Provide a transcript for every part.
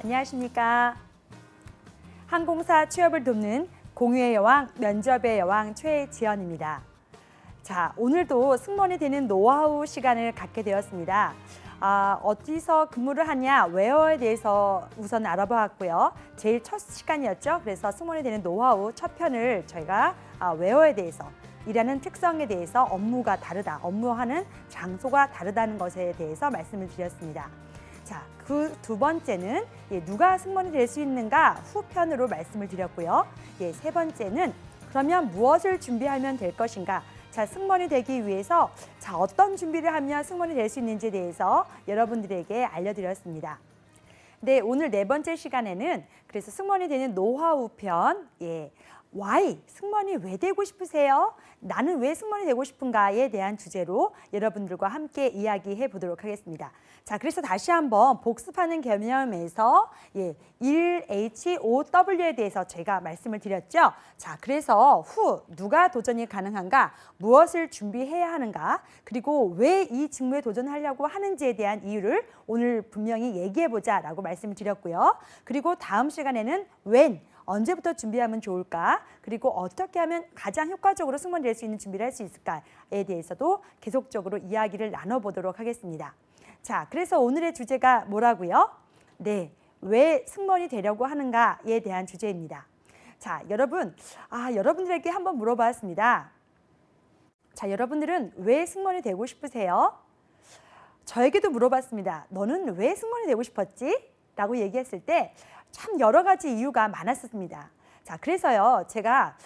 안녕하십니까. 항공사 취업을 돕는 공유의 여왕, 면접의 여왕 최지연입니다. 자, 오늘도 승무원이 되는 노하우 시간을 갖게 되었습니다. 어디서 근무를 하냐, 웨어에 대해서 우선 알아보았고요. 제일 첫 시간이었죠. 그래서 승무원이 되는 노하우 첫 편을 저희가 웨어에 대해서, 일하는 특성에 대해서 업무가 다르다, 업무하는 장소가 다르다는 것에 대해서 말씀을 드렸습니다. 자, 그 두 번째는 누가 승무원이 될 수 있는가 후편으로 말씀을 드렸고요. 세 번째는 그러면 무엇을 준비하면 될 것인가. 자, 승무원이 되기 위해서 어떤 준비를 하면 승무원이 될 수 있는지에 대해서 여러분들에게 알려드렸습니다. 네, 오늘 네 번째 시간에는 그래서 승무원이 되는 노하우 편, why, 승무원이 왜 되고 싶으세요? 나는 왜 승무원이 되고 싶은가에 대한 주제로 여러분들과 함께 이야기해 보도록 하겠습니다. 자, 그래서 다시 한번 복습하는 개념에서 1HOW에 대해서 제가 말씀을 드렸죠. 자, 그래서 누가 도전이 가능한가, 무엇을 준비해야 하는가, 그리고 왜 이 직무에 도전하려고 하는지에 대한 이유를 오늘 분명히 얘기해 보자라고 말씀을 드렸고요. 그리고 다음 시간에는 when, 언제부터 준비하면 좋을까? 그리고 어떻게 하면 가장 효과적으로 승무원 될 수 있는 준비를 할 수 있을까에 대해서도 계속적으로 이야기를 나눠보도록 하겠습니다. 자, 그래서 오늘의 주제가 뭐라고요? 네, 왜 승무원이 되려고 하는가에 대한 주제입니다. 자, 여러분들에게 한번 물어봤습니다. 자, 여러분들은 왜 승무원이 되고 싶으세요? 저에게도 물어봤습니다. 너는 왜 승무원이 되고 싶었지? 라고 얘기했을 때 참 여러 가지 이유가 많았습니다. 자, 그래서요, 제가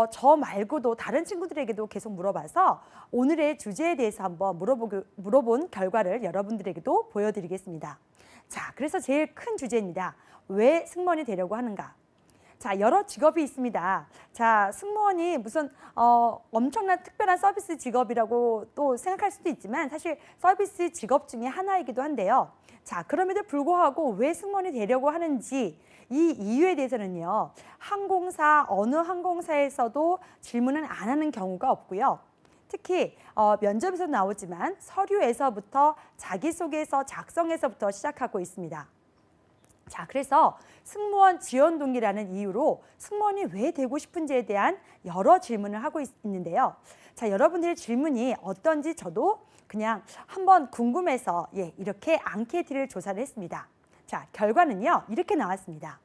저 말고도 다른 친구들에게도 계속 물어봐서 오늘의 주제에 대해서 한번 물어본 결과를 여러분들에게도 보여드리겠습니다. 자, 그래서 제일 큰 주제입니다. 왜 승무원이 되려고 하는가? 자, 여러 직업이 있습니다. 자, 승무원이 무슨 엄청난 특별한 서비스 직업이라고 또 생각할 수도 있지만 사실 서비스 직업 중에 하나이기도 한데요. 자, 그럼에도 불구하고 왜 승무원이 되려고 하는지 이 이유에 대해서는요, 어느 항공사에서도 질문은 안 하는 경우가 없고요. 특히 면접에서 나오지만 서류에서부터 자기소개서 작성에서부터 시작하고 있습니다. 자, 그래서 승무원 지원 동기라는 이유로 승무원이 왜 되고 싶은지에 대한 여러 질문을 하고 있는데요. 자, 여러분들의 질문이 어떤지 저도 그냥 한번 궁금해서 이렇게 앙케이트를 조사를 했습니다. 자, 결과는요, 이렇게 나왔습니다.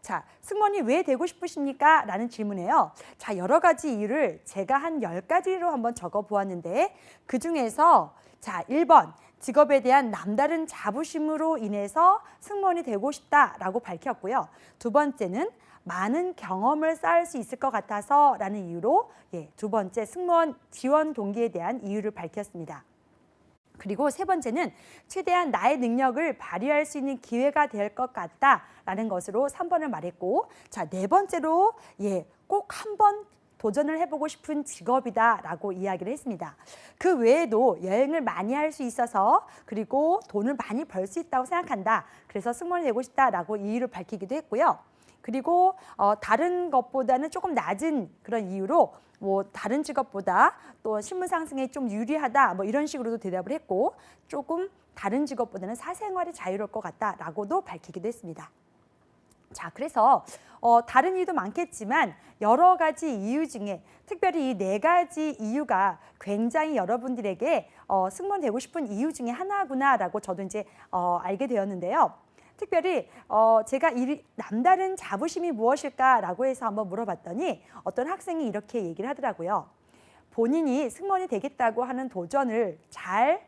자, 승무원이 왜 되고 싶으십니까? 라는 질문에요. 자, 여러 가지 이유를 제가 한 10가지로 한번 적어 보았는데 그 중에서 자, 1번, 직업에 대한 남다른 자부심으로 인해서 승무원이 되고 싶다라고 밝혔고요. 두 번째는 많은 경험을 쌓을 수 있을 것 같아서 라는 이유로 두 번째 승무원 지원 동기에 대한 이유를 밝혔습니다. 그리고 세 번째는 최대한 나의 능력을 발휘할 수 있는 기회가 될 것 같다라는 것으로 3번을 말했고, 자, 네 번째로 꼭 한번 도전을 해보고 싶은 직업이다라고 이야기를 했습니다. 그 외에도 여행을 많이 할 수 있어서 그리고 돈을 많이 벌 수 있다고 생각한다. 그래서 승무원이 되고 싶다라고 이유를 밝히기도 했고요. 그리고 다른 것보다는 조금 낮은 그런 이유로 다른 직업보다 또 신분 상승에 좀 유리하다 이런 식으로도 대답을 했고, 조금 다른 직업보다는 사생활이 자유로울 것 같다라고도 밝히기도 했습니다. 자, 그래서 다른 이유도 많겠지만 여러 가지 이유 중에 특별히 이 네 가지 이유가 굉장히 여러분들에게 승무원 되고 싶은 이유 중에 하나구나라고 저도 이제 알게 되었는데요. 특별히 제가 이 남다른 자부심이 무엇일까라고 해서 한번 물어봤더니 어떤 학생이 이렇게 얘기를 하더라고요. 본인이 승무원이 되겠다고 하는 도전을 잘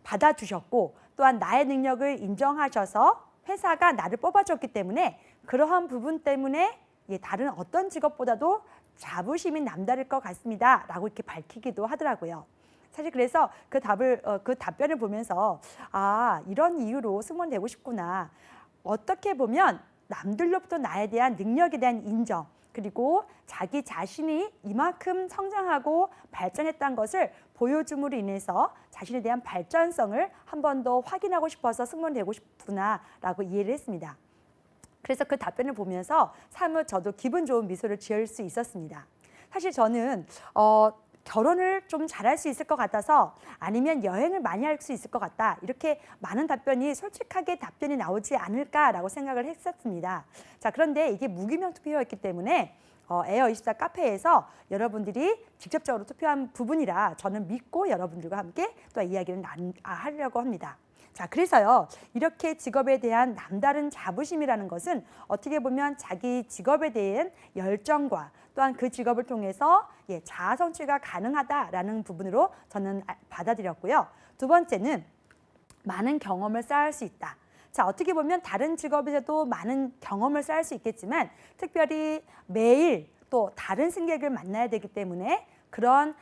받아주셨고, 또한 나의 능력을 인정하셔서 회사가 나를 뽑아줬기 때문에 그러한 부분 때문에 다른 어떤 직업보다도 자부심이 남다를 것 같습니다 라고 이렇게 밝히기도 하더라고요. 사실 그래서 그 답변을 보면서 이런 이유로 승무원 되고 싶구나. 어떻게 보면 남들로부터 나에 대한 능력에 대한 인정, 그리고 자기 자신이 이만큼 성장하고 발전했다는 것을 보여줌으로 인해서 자신에 대한 발전성을 한 번 더 확인하고 싶어서 승무원 되고 싶구나라고 이해를 했습니다. 그래서 그 답변을 보면서 사뭇 저도 기분 좋은 미소를 지을 수 있었습니다. 사실 저는 결혼을 좀 잘할 수 있을 것 같아서 아니면 여행을 많이 할 수 있을 것 같다. 이렇게 많은 답변이 솔직하게 답변이 나오지 않을까라고 생각을 했었습니다. 자, 그런데 이게 무기명 투표였기 때문에 에어24 카페에서 여러분들이 직접적으로 투표한 부분이라 저는 믿고 여러분들과 함께 또 이야기를 하려고 합니다. 자, 그래서요, 이렇게 직업에 대한 남다른 자부심이라는 것은 어떻게 보면 자기 직업에 대한 열정과 또한 그 직업을 통해서 자아 성취가 가능하다라는 부분으로 저는 받아들였고요. 두 번째는 많은 경험을 쌓을 수 있다. 자, 어떻게 보면 다른 직업에서도 많은 경험을 쌓을 수 있겠지만 특별히 매일 또 다른 승객을 만나야 되기 때문에 그런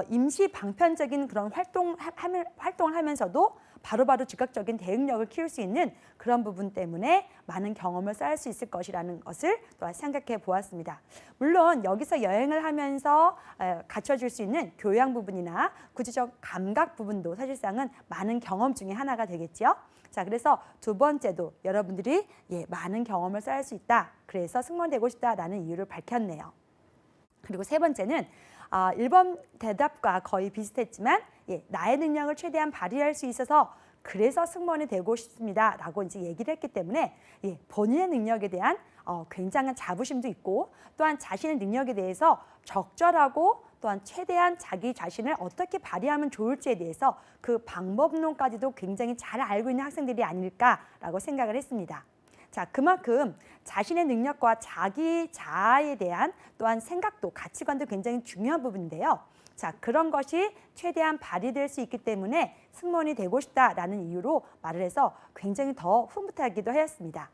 임시 방편적인 그런 활동을 하면서도 바로바로 즉각적인 대응력을 키울 수 있는 그런 부분 때문에 많은 경험을 쌓을 수 있을 것이라는 것을 또 생각해 보았습니다. 물론 여기서 여행을 하면서 갖춰질 수 있는 교양 부분이나 구체적 감각 부분도 사실상은 많은 경험 중에 하나가 되겠죠. 자, 그래서 두 번째도 여러분들이 많은 경험을 쌓을 수 있다. 그래서 승무원되고 싶다라는 이유를 밝혔네요. 그리고 세 번째는 1번 대답과 거의 비슷했지만 나의 능력을 최대한 발휘할 수 있어서 그래서 승무원이 되고 싶습니다 라고 이제 얘기를 했기 때문에 본인의 능력에 대한 굉장한 자부심도 있고 또한 자신의 능력에 대해서 적절하고 또한 최대한 자기 자신을 어떻게 발휘하면 좋을지에 대해서 그 방법론까지도 굉장히 잘 알고 있는 학생들이 아닐까라고 생각을 했습니다. 자, 그만큼 자신의 능력과 자기 자아에 대한 또한 생각도 가치관도 굉장히 중요한 부분인데요. 자, 그런 것이 최대한 발휘될 수 있기 때문에 승무원이 되고 싶다라는 이유로 말을 해서 굉장히 더 흐뭇하기도 하였습니다.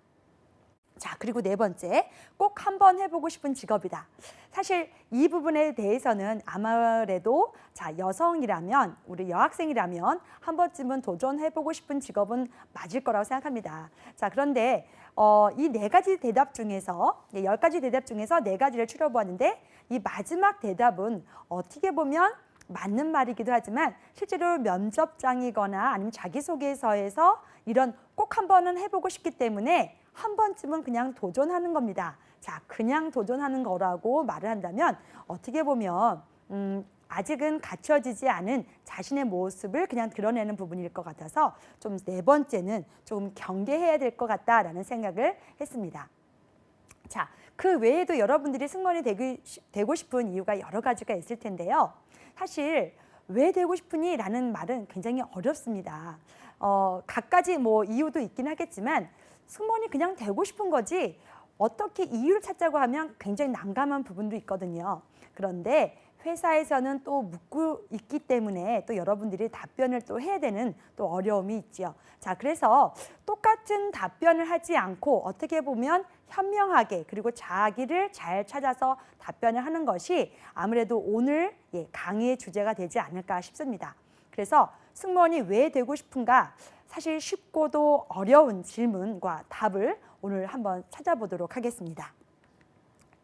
자, 그리고 네 번째, 꼭 한번 해보고 싶은 직업이다. 사실 이 부분에 대해서는 아무래도 여성이라면, 우리 여학생이라면 한 번쯤은 도전해보고 싶은 직업은 맞을 거라고 생각합니다. 자, 그런데 이 네 가지 대답 중에서 10가지 대답 중에서 네 가지를 추려보았는데 이 마지막 대답은 어떻게 보면 맞는 말이기도 하지만 실제로 면접장이거나 아니면 자기소개서에서 이런 꼭 한 번은 해보고 싶기 때문에 한 번쯤은 그냥 도전하는 겁니다. 자, 그냥 도전하는 거라고 말을 한다면 어떻게 보면 아직은 갖춰지지 않은 자신의 모습을 그냥 드러내는 부분일 것 같아서 좀 네 번째는 좀 경계해야 될 것 같다라는 생각을 했습니다. 자, 그 외에도 여러분들이 승무원이 되고 싶은 이유가 여러 가지가 있을 텐데요. 사실 왜 되고 싶으니? 라는 말은 굉장히 어렵습니다. 갖가지 이유도 있긴 하겠지만 승무원이 그냥 되고 싶은 거지 어떻게 이유를 찾자고 하면 굉장히 난감한 부분도 있거든요. 그런데 회사에서는 또 묻고 있기 때문에 또 여러분들이 답변을 또 해야 되는 또 어려움이 있죠. 자, 그래서 똑같은 답변을 하지 않고 어떻게 보면 현명하게 그리고 자기를 잘 찾아서 답변을 하는 것이 아무래도 오늘 강의의 주제가 되지 않을까 싶습니다. 그래서 승무원이 왜 되고 싶은가? 사실 쉽고도 어려운 질문과 답을 오늘 한번 찾아보도록 하겠습니다.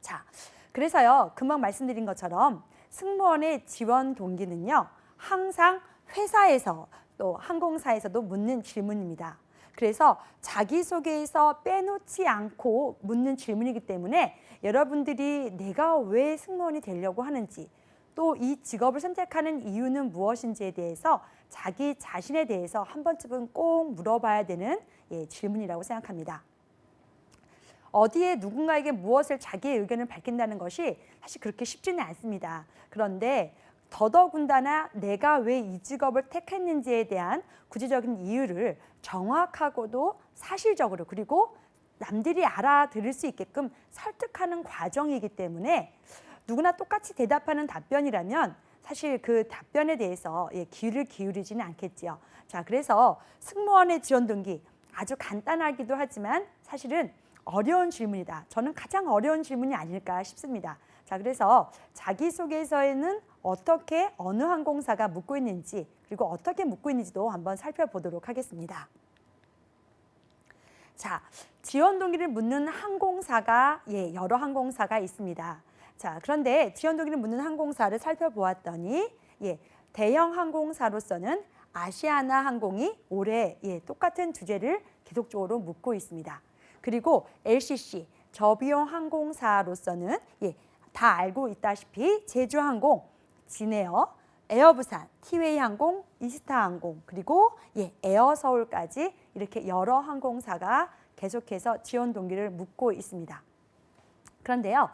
자, 그래서요, 금방 말씀드린 것처럼 승무원의 지원 동기는요, 항상 회사에서 또 항공사에서도 묻는 질문입니다. 그래서 자기소개에서 빼놓지 않고 묻는 질문이기 때문에 여러분들이 내가 왜 승무원이 되려고 하는지 또 이 직업을 선택하는 이유는 무엇인지에 대해서 자기 자신에 대해서 한 번쯤은 꼭 물어봐야 되는 질문이라고 생각합니다. 어디에 누군가에게 무엇을 자기의 의견을 밝힌다는 것이 사실 그렇게 쉽지는 않습니다. 그런데 더더군다나 내가 왜 이 직업을 택했는지에 대한 구체적인 이유를 정확하고도 사실적으로 그리고 남들이 알아들을 수 있게끔 설득하는 과정이기 때문에 누구나 똑같이 대답하는 답변이라면 사실 그 답변에 대해서 귀를 기울이지는 않겠지요. 자, 그래서 승무원의 지원 동기 아주 간단하기도 하지만 사실은 어려운 질문이다. 저는 가장 어려운 질문이 아닐까 싶습니다. 자, 그래서 자기소개서에는 어떻게 어느 항공사가 묻고 있는지 그리고 어떻게 묻고 있는지도 한번 살펴보도록 하겠습니다. 자, 지원 동기를 묻는 항공사가 여러 항공사가 있습니다. 자, 그런데 지원 동기를 묻는 항공사를 살펴보았더니 대형 항공사로서는 아시아나 항공이 올해 똑같은 주제를 계속적으로 묻고 있습니다. 그리고 LCC 저비용 항공사로서는 다 알고 있다시피 제주항공, 진에어, 에어부산, 티웨이 항공, 이스타 항공, 그리고 에어서울까지 이렇게 여러 항공사가 계속해서 지원 동기를 묻고 있습니다. 그런데요,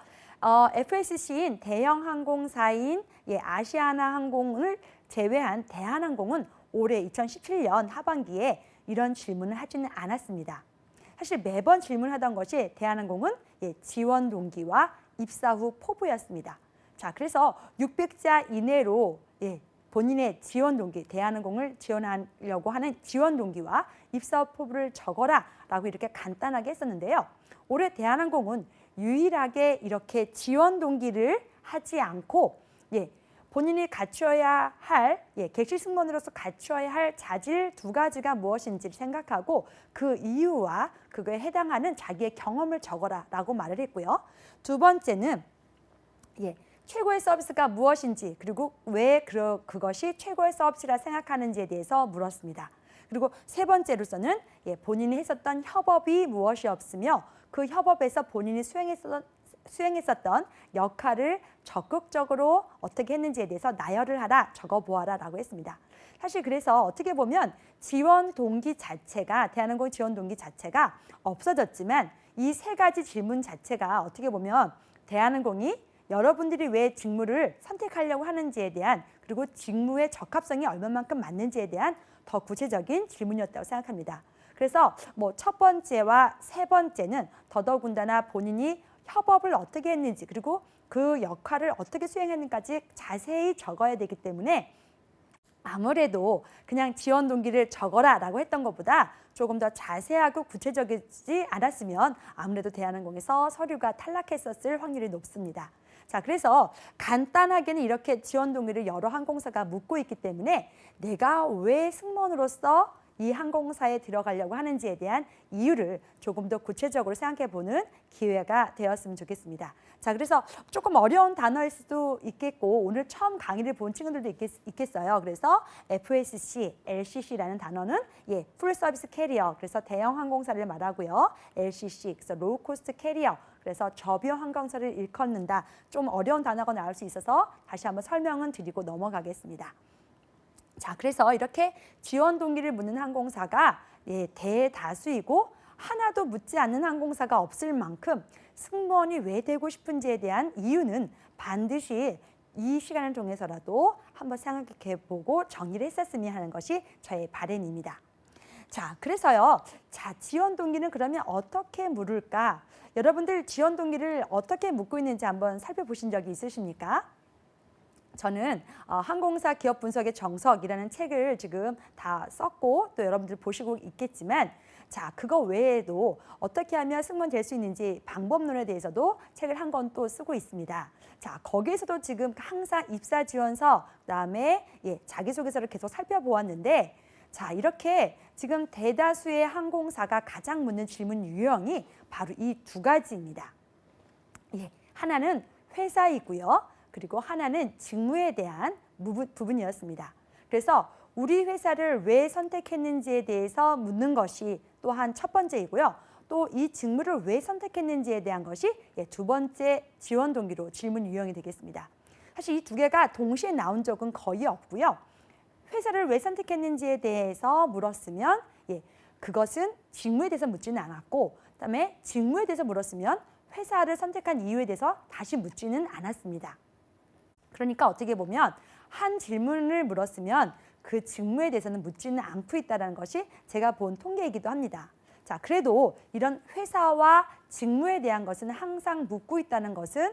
FSC인 대형 항공사인 아시아나 항공을 제외한 대한항공은 올해 2017년 하반기에 이런 질문을 하지는 않았습니다. 사실 매번 질문하던 것이 대한항공은 지원 동기와 입사 후 포부였습니다. 자, 그래서 600자 이내로 본인의 지원 동기, 대한항공을 지원하려고 하는 지원 동기와 입사 후 포부를 적어라 라고 이렇게 간단하게 했었는데요. 올해 대한항공은 유일하게 이렇게 지원 동기를 하지 않고 본인이 갖추어야 할 객실 승무원으로서 갖추어야 할 자질 2가지가 무엇인지를 생각하고 그 이유와 그거에 해당하는 자기의 경험을 적어라 라고 말을 했고요. 두 번째는 최고의 서비스가 무엇인지 그리고 왜 그것이 최고의 서비스라 생각하는지에 대해서 물었습니다. 그리고 세 번째로서는 본인이 했었던 협업이 무엇이 없으며 그 협업에서 본인이 수행했었던 역할을 적극적으로 어떻게 했는지에 대해서 나열을 하라, 적어보아라 라고 했습니다. 사실 그래서 어떻게 보면 지원 동기 자체가 대한항공 지원 동기 자체가 없어졌지만 이 3가지 질문 자체가 어떻게 보면 대한항공이 여러분들이 왜 직무를 선택하려고 하는지에 대한 그리고 직무의 적합성이 얼마만큼 맞는지에 대한 더 구체적인 질문이었다고 생각합니다. 그래서 첫 번째와 세 번째는 더더군다나 본인이 협업을 어떻게 했는지 그리고 그 역할을 어떻게 수행했는지까지 자세히 적어야 되기 때문에 아무래도 그냥 지원 동기를 적어라 라고 했던 것보다 조금 더 자세하고 구체적이지 않았으면 아무래도 대한항공에서 서류가 탈락했었을 확률이 높습니다. 자, 그래서 간단하게는 이렇게 지원 동기를 여러 항공사가 묻고 있기 때문에 내가 왜 승무원으로서 이 항공사에 들어가려고 하는지에 대한 이유를 조금 더 구체적으로 생각해보는 기회가 되었으면 좋겠습니다. 자, 그래서 조금 어려운 단어일 수도 있겠고 오늘 처음 강의를 본 친구들도 있겠어요. 그래서 FSC, LCC라는 단어는 풀 서비스 캐리어, 그래서 대형 항공사를 말하고요. LCC, 그래서 로우 코스트 캐리어, 그래서 저비용 항공사를 일컫는다. 좀 어려운 단어가 나올 수 있어서 다시 한번 설명은 드리고 넘어가겠습니다. 자, 그래서 이렇게 지원 동기를 묻는 항공사가 대다수이고 하나도 묻지 않는 항공사가 없을 만큼 승무원이 왜 되고 싶은지에 대한 이유는 반드시 이 시간을 통해서라도 한번 생각해보고 정리를 했었으면 하는 것이 저의 바람입니다. 자, 그래서요. 자, 지원 동기는 그러면 어떻게 물을까? 여러분들 지원 동기를 어떻게 묻고 있는지 한번 살펴보신 적이 있으십니까? 저는 항공사 기업 분석의 정석이라는 책을 지금 다 썼고 또 여러분들 보시고 있겠지만 자, 그거 외에도 어떻게 하면 승무원 될 수 있는지 방법론에 대해서도 책을 한 권 또 쓰고 있습니다. 자, 거기에서도 지금 항상 입사 지원서 그다음에 자기소개서를 계속 살펴보았는데 자, 이렇게 지금 대다수의 항공사가 가장 묻는 질문 유형이 바로 이 2가지입니다. 하나는 회사이고요. 그리고 하나는 직무에 대한 부분이었습니다. 그래서 우리 회사를 왜 선택했는지에 대해서 묻는 것이 또한 첫 번째이고요. 또 이 직무를 왜 선택했는지에 대한 것이 2번째 지원 동기로 질문 유형이 되겠습니다. 사실 이 2개가 동시에 나온 적은 거의 없고요. 회사를 왜 선택했는지에 대해서 물었으면 그것은 직무에 대해서 묻지는 않았고 그다음에 직무에 대해서 물었으면 회사를 선택한 이유에 대해서 다시 묻지는 않았습니다. 그러니까 어떻게 보면 한 질문을 물었으면 그 직무에 대해서는 묻지는 않고 있다는 것이 제가 본 통계이기도 합니다. 자, 그래도 이런 회사와 직무에 대한 것은 항상 묻고 있다는 것은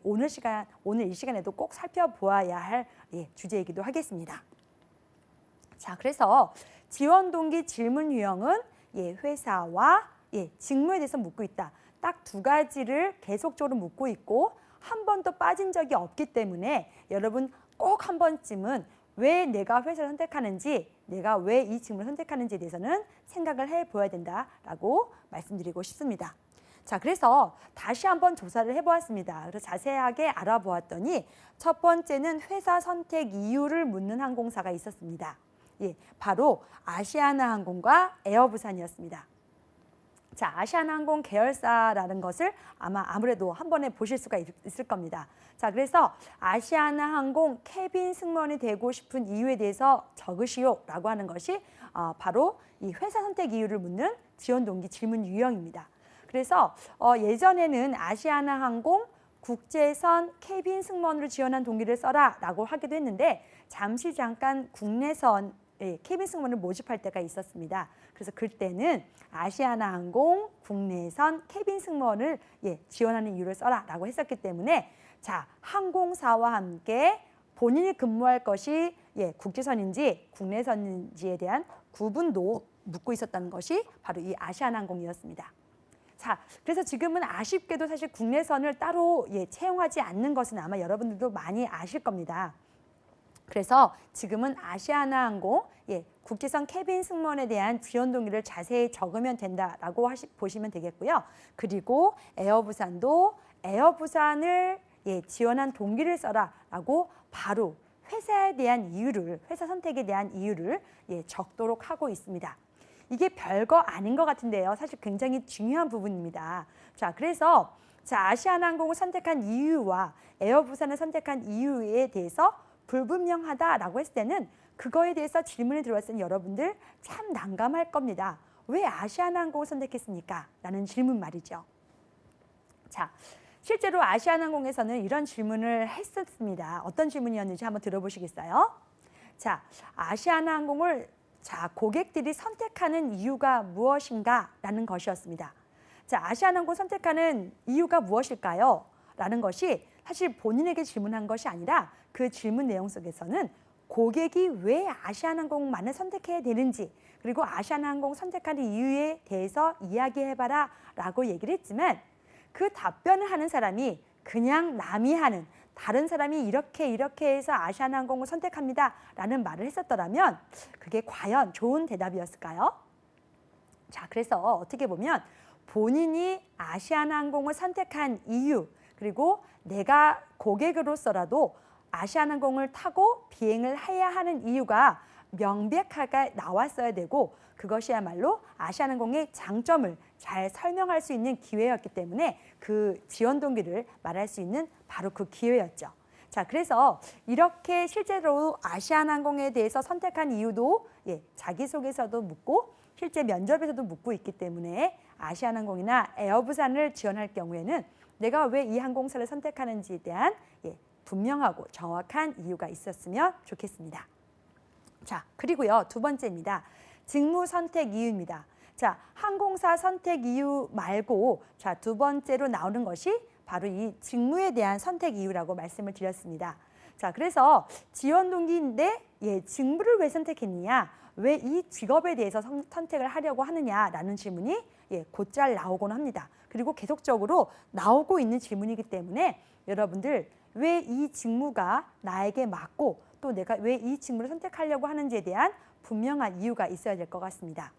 오늘 이 시간에도 꼭 살펴보아야 할 주제이기도 하겠습니다. 자, 그래서 지원 동기 질문 유형은 회사와 직무에 대해서 묻고 있다. 딱 2가지를 계속적으로 묻고 있고 한 번도 빠진 적이 없기 때문에 여러분 꼭 한 번쯤은 왜 내가 회사를 선택하는지 내가 왜 이 직무를 선택하는지에 대해서는 생각을 해보아야 된다라고 말씀드리고 싶습니다. 자, 그래서 다시 한번 조사를 해보았습니다. 그래서 자세하게 알아보았더니 첫 번째는 회사 선택 이유를 묻는 항공사가 있었습니다. 바로 아시아나 항공과 에어부산이었습니다. 자, 아시아나항공 계열사라는 것을 아무래도 한 번에 보실 수가 있을 겁니다. 자, 그래서 아시아나항공 캐빈 승무원이 되고 싶은 이유에 대해서 적으시오라고 하는 것이 바로 이 회사 선택 이유를 묻는 지원 동기 질문 유형입니다. 그래서 예전에는 아시아나항공 국제선 캐빈 승무원으로 지원한 동기를 써라라고 하기도 했는데 잠깐 국내선 캐빈 승무원을 모집할 때가 있었습니다. 그래서 그때는 아시아나항공 국내선 캐빈 승무원을 지원하는 이유를 써라라고 했었기 때문에 자, 항공사와 함께 본인이 근무할 것이 국제선인지 국내선인지에 대한 구분도 묻고 있었다는 것이 바로 이 아시아나항공이었습니다. 자, 그래서 지금은 아쉽게도 사실 국내선을 따로 채용하지 않는 것은 아마 여러분들도 많이 아실 겁니다. 그래서 지금은 아시아나항공 국제선 캐빈 승무원에 대한 지원 동기를 자세히 적으면 된다라고 보시면 되겠고요. 그리고 에어부산도 에어부산을 지원한 동기를 써라라고 바로 회사에 대한 이유를, 회사 선택에 대한 이유를 적도록 하고 있습니다. 이게 별거 아닌 것 같은데요. 사실 굉장히 중요한 부분입니다. 자, 그래서 아시아나항공을 선택한 이유와 에어부산을 선택한 이유에 대해서 불분명하다라고 했을 때는 그거에 대해서 질문이 들어왔을 때 여러분들 참 난감할 겁니다. 왜 아시아나항공을 선택했습니까? 라는 질문 말이죠. 자, 실제로 아시아나항공에서는 이런 질문을 했었습니다. 어떤 질문이었는지 한번 들어보시겠어요? 자, 아시아나항공을 고객들이 선택하는 이유가 무엇인가? 라는 것이었습니다. 자, 아시아나항공 선택하는 이유가 무엇일까요? 라는 것이 사실 본인에게 질문한 것이 아니라 그 질문 내용 속에서는 고객이 왜 아시아나항공만을 선택해야 되는지 그리고 아시아나항공 선택하는 이유에 대해서 이야기해봐라 라고 얘기를 했지만 그 답변을 하는 사람이 그냥 남이 하는 다른 사람이 이렇게 해서 아시아나항공을 선택합니다 라는 말을 했었더라면 그게 과연 좋은 대답이었을까요? 자, 그래서 어떻게 보면 본인이 아시아나항공을 선택한 이유 그리고 내가 고객으로서라도 아시아나항공을 타고 비행을 해야 하는 이유가 명백하게 나왔어야 되고 그것이야말로 아시아나항공의 장점을 잘 설명할 수 있는 기회였기 때문에 그 지원 동기를 말할 수 있는 바로 그 기회였죠. 자, 그래서 이렇게 실제로 아시아나항공에 대해서 선택한 이유도 자기소개서도 묻고 실제 면접에서도 묻고 있기 때문에 아시아나항공이나 에어부산을 지원할 경우에는 내가 왜 이 항공사를 선택하는지에 대한 분명하고 정확한 이유가 있었으면 좋겠습니다. 자, 그리고요, 두 번째입니다. 직무 선택 이유입니다. 자, 항공사 선택 이유 말고 두 번째로 나오는 것이 바로 이 직무에 대한 선택 이유라고 말씀을 드렸습니다. 자, 그래서 지원 동기인데 직무를 왜 선택했느냐, 왜 이 직업에 대해서 선택을 하려고 하느냐라는 질문이 곧잘 나오곤 합니다. 그리고 계속적으로 나오고 있는 질문이기 때문에 여러분들 왜 이 직무가 나에게 맞고 또 내가 왜 이 직무를 선택하려고 하는지에 대한 분명한 이유가 있어야 될 것 같습니다.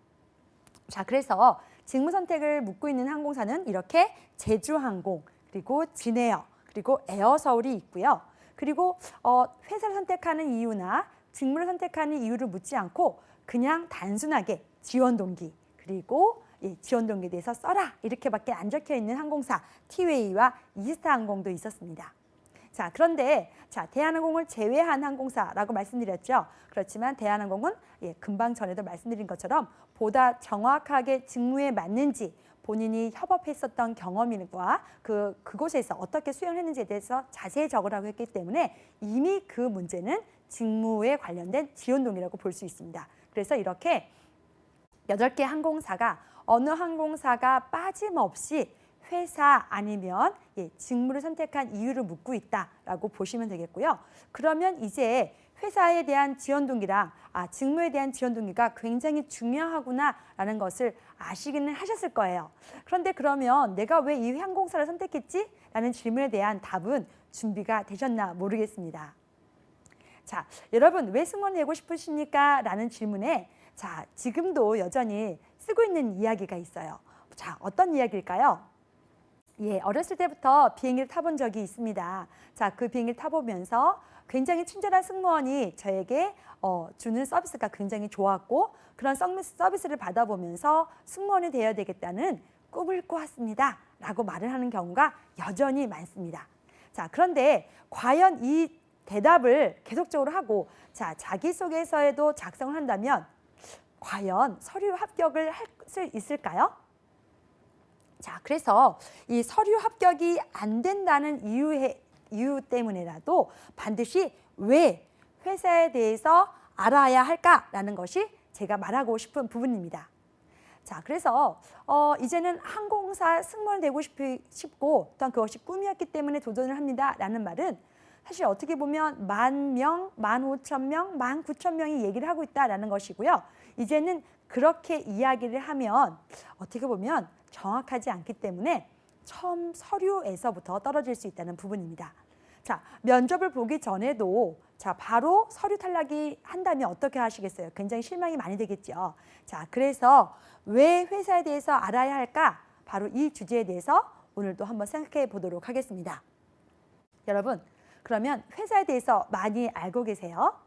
자, 그래서 직무 선택을 묻고 있는 항공사는 이렇게 제주항공, 그리고 진에어, 그리고 에어서울이 있고요. 그리고 회사를 선택하는 이유나 직무를 선택하는 이유를 묻지 않고 그냥 단순하게 지원 동기, 그리고 지원 동기에 대해서 써라 이렇게밖에 안 적혀 있는 항공사 티웨이와 이스타항공도 있었습니다. 자, 그런데 대한항공을 제외한 항공사라고 말씀드렸죠. 그렇지만 대한항공은 금방 전에도 말씀드린 것처럼 보다 정확하게 직무에 맞는지 본인이 협업했었던 경험과 그곳에서 어떻게 수행했는지에 대해서 자세히 적으라고 했기 때문에 이미 그 문제는 직무에 관련된 지원 동기라고 볼 수 있습니다. 그래서 이렇게 8개 항공사가 어느 항공사가 빠짐없이 회사 아니면 직무를 선택한 이유를 묻고 있다라고 보시면 되겠고요. 그러면 이제 회사에 대한 지원 동기랑 직무에 대한 지원 동기가 굉장히 중요하구나라는 것을 아시기는 하셨을 거예요. 그런데 그러면 내가 왜 이 항공사를 선택했지? 라는 질문에 대한 답은 준비가 되셨나 모르겠습니다. 자, 여러분 왜 승무원이 되고 싶으십니까? 라는 질문에 지금도 여전히 쓰고 있는 이야기가 있어요. 자, 어떤 이야기일까요? 어렸을 때부터 비행기를 타본 적이 있습니다. 자, 그 비행기를 타보면서 굉장히 친절한 승무원이 저에게 주는 서비스가 굉장히 좋았고 그런 서비스를 받아보면서 승무원이 되어야 되겠다는 꿈을 꾸었습니다. 라고 말을 하는 경우가 여전히 많습니다. 자, 그런데 과연 이 대답을 계속적으로 하고 자기소개서에도 작성을 한다면 과연 서류 합격을 할 수 있을까요? 자, 그래서 이 서류 합격이 안 된다는 이유 때문에라도 반드시 왜 회사에 대해서 알아야 할까라는 것이 제가 말하고 싶은 부분입니다. 자, 그래서 이제는 항공사 승무원이 되고 싶고 또한 그것이 꿈이었기 때문에 도전을 합니다라는 말은 사실 어떻게 보면 10,000명, 15,000명, 19,000명이 얘기를 하고 있다라는 것이고요. 이제는 그렇게 이야기를 하면 어떻게 보면 정확하지 않기 때문에 처음 서류에서부터 떨어질 수 있다는 부분입니다. 자, 면접을 보기 전에도 바로 서류 탈락이 한다면 어떻게 하시겠어요? 굉장히 실망이 많이 되겠죠. 자, 그래서 왜 회사에 대해서 알아야 할까? 바로 이 주제에 대해서 오늘 또 한번 생각해 보도록 하겠습니다. 여러분, 그러면 회사에 대해서 많이 알고 계세요?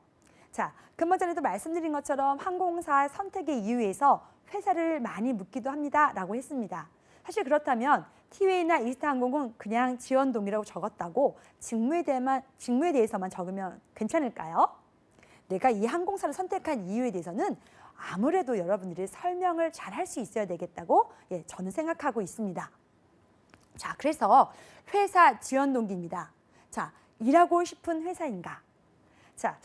자, 근무 전에도 말씀드린 것처럼 항공사 선택의 이유에서 회사를 많이 묻기도 합니다. 라고 했습니다. 사실 그렇다면 티웨이나 이스타항공은 그냥 지원 동의라고 적었다고 직무에 대해서만 적으면 괜찮을까요? 내가 이 항공사를 선택한 이유에 대해서는 아무래도 여러분들이 설명을 잘 할 수 있어야 되겠다고 저는 생각하고 있습니다. 자, 그래서 회사 지원 동기입니다. 자, 일하고 싶은 회사인가? 자,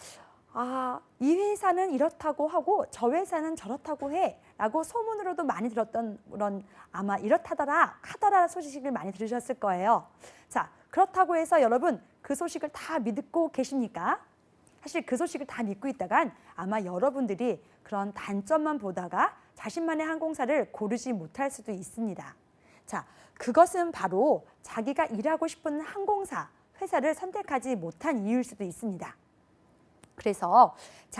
이 회사는 이렇다고 하고 저 회사는 저렇다고 해 라고 소문으로도 많이 들었던 그런 아마 이렇다더라 하더라 소식을 많이 들으셨을 거예요. 자, 그렇다고 해서 여러분 그 소식을 다 믿고 계십니까? 사실 그 소식을 다 믿고 있다간 아마 여러분들이 그런 단점만 보다가 자신만의 항공사를 고르지 못할 수도 있습니다. 자, 그것은 바로 자기가 일하고 싶은 항공사, 회사를 선택하지 못한 이유일 수도 있습니다. 그래서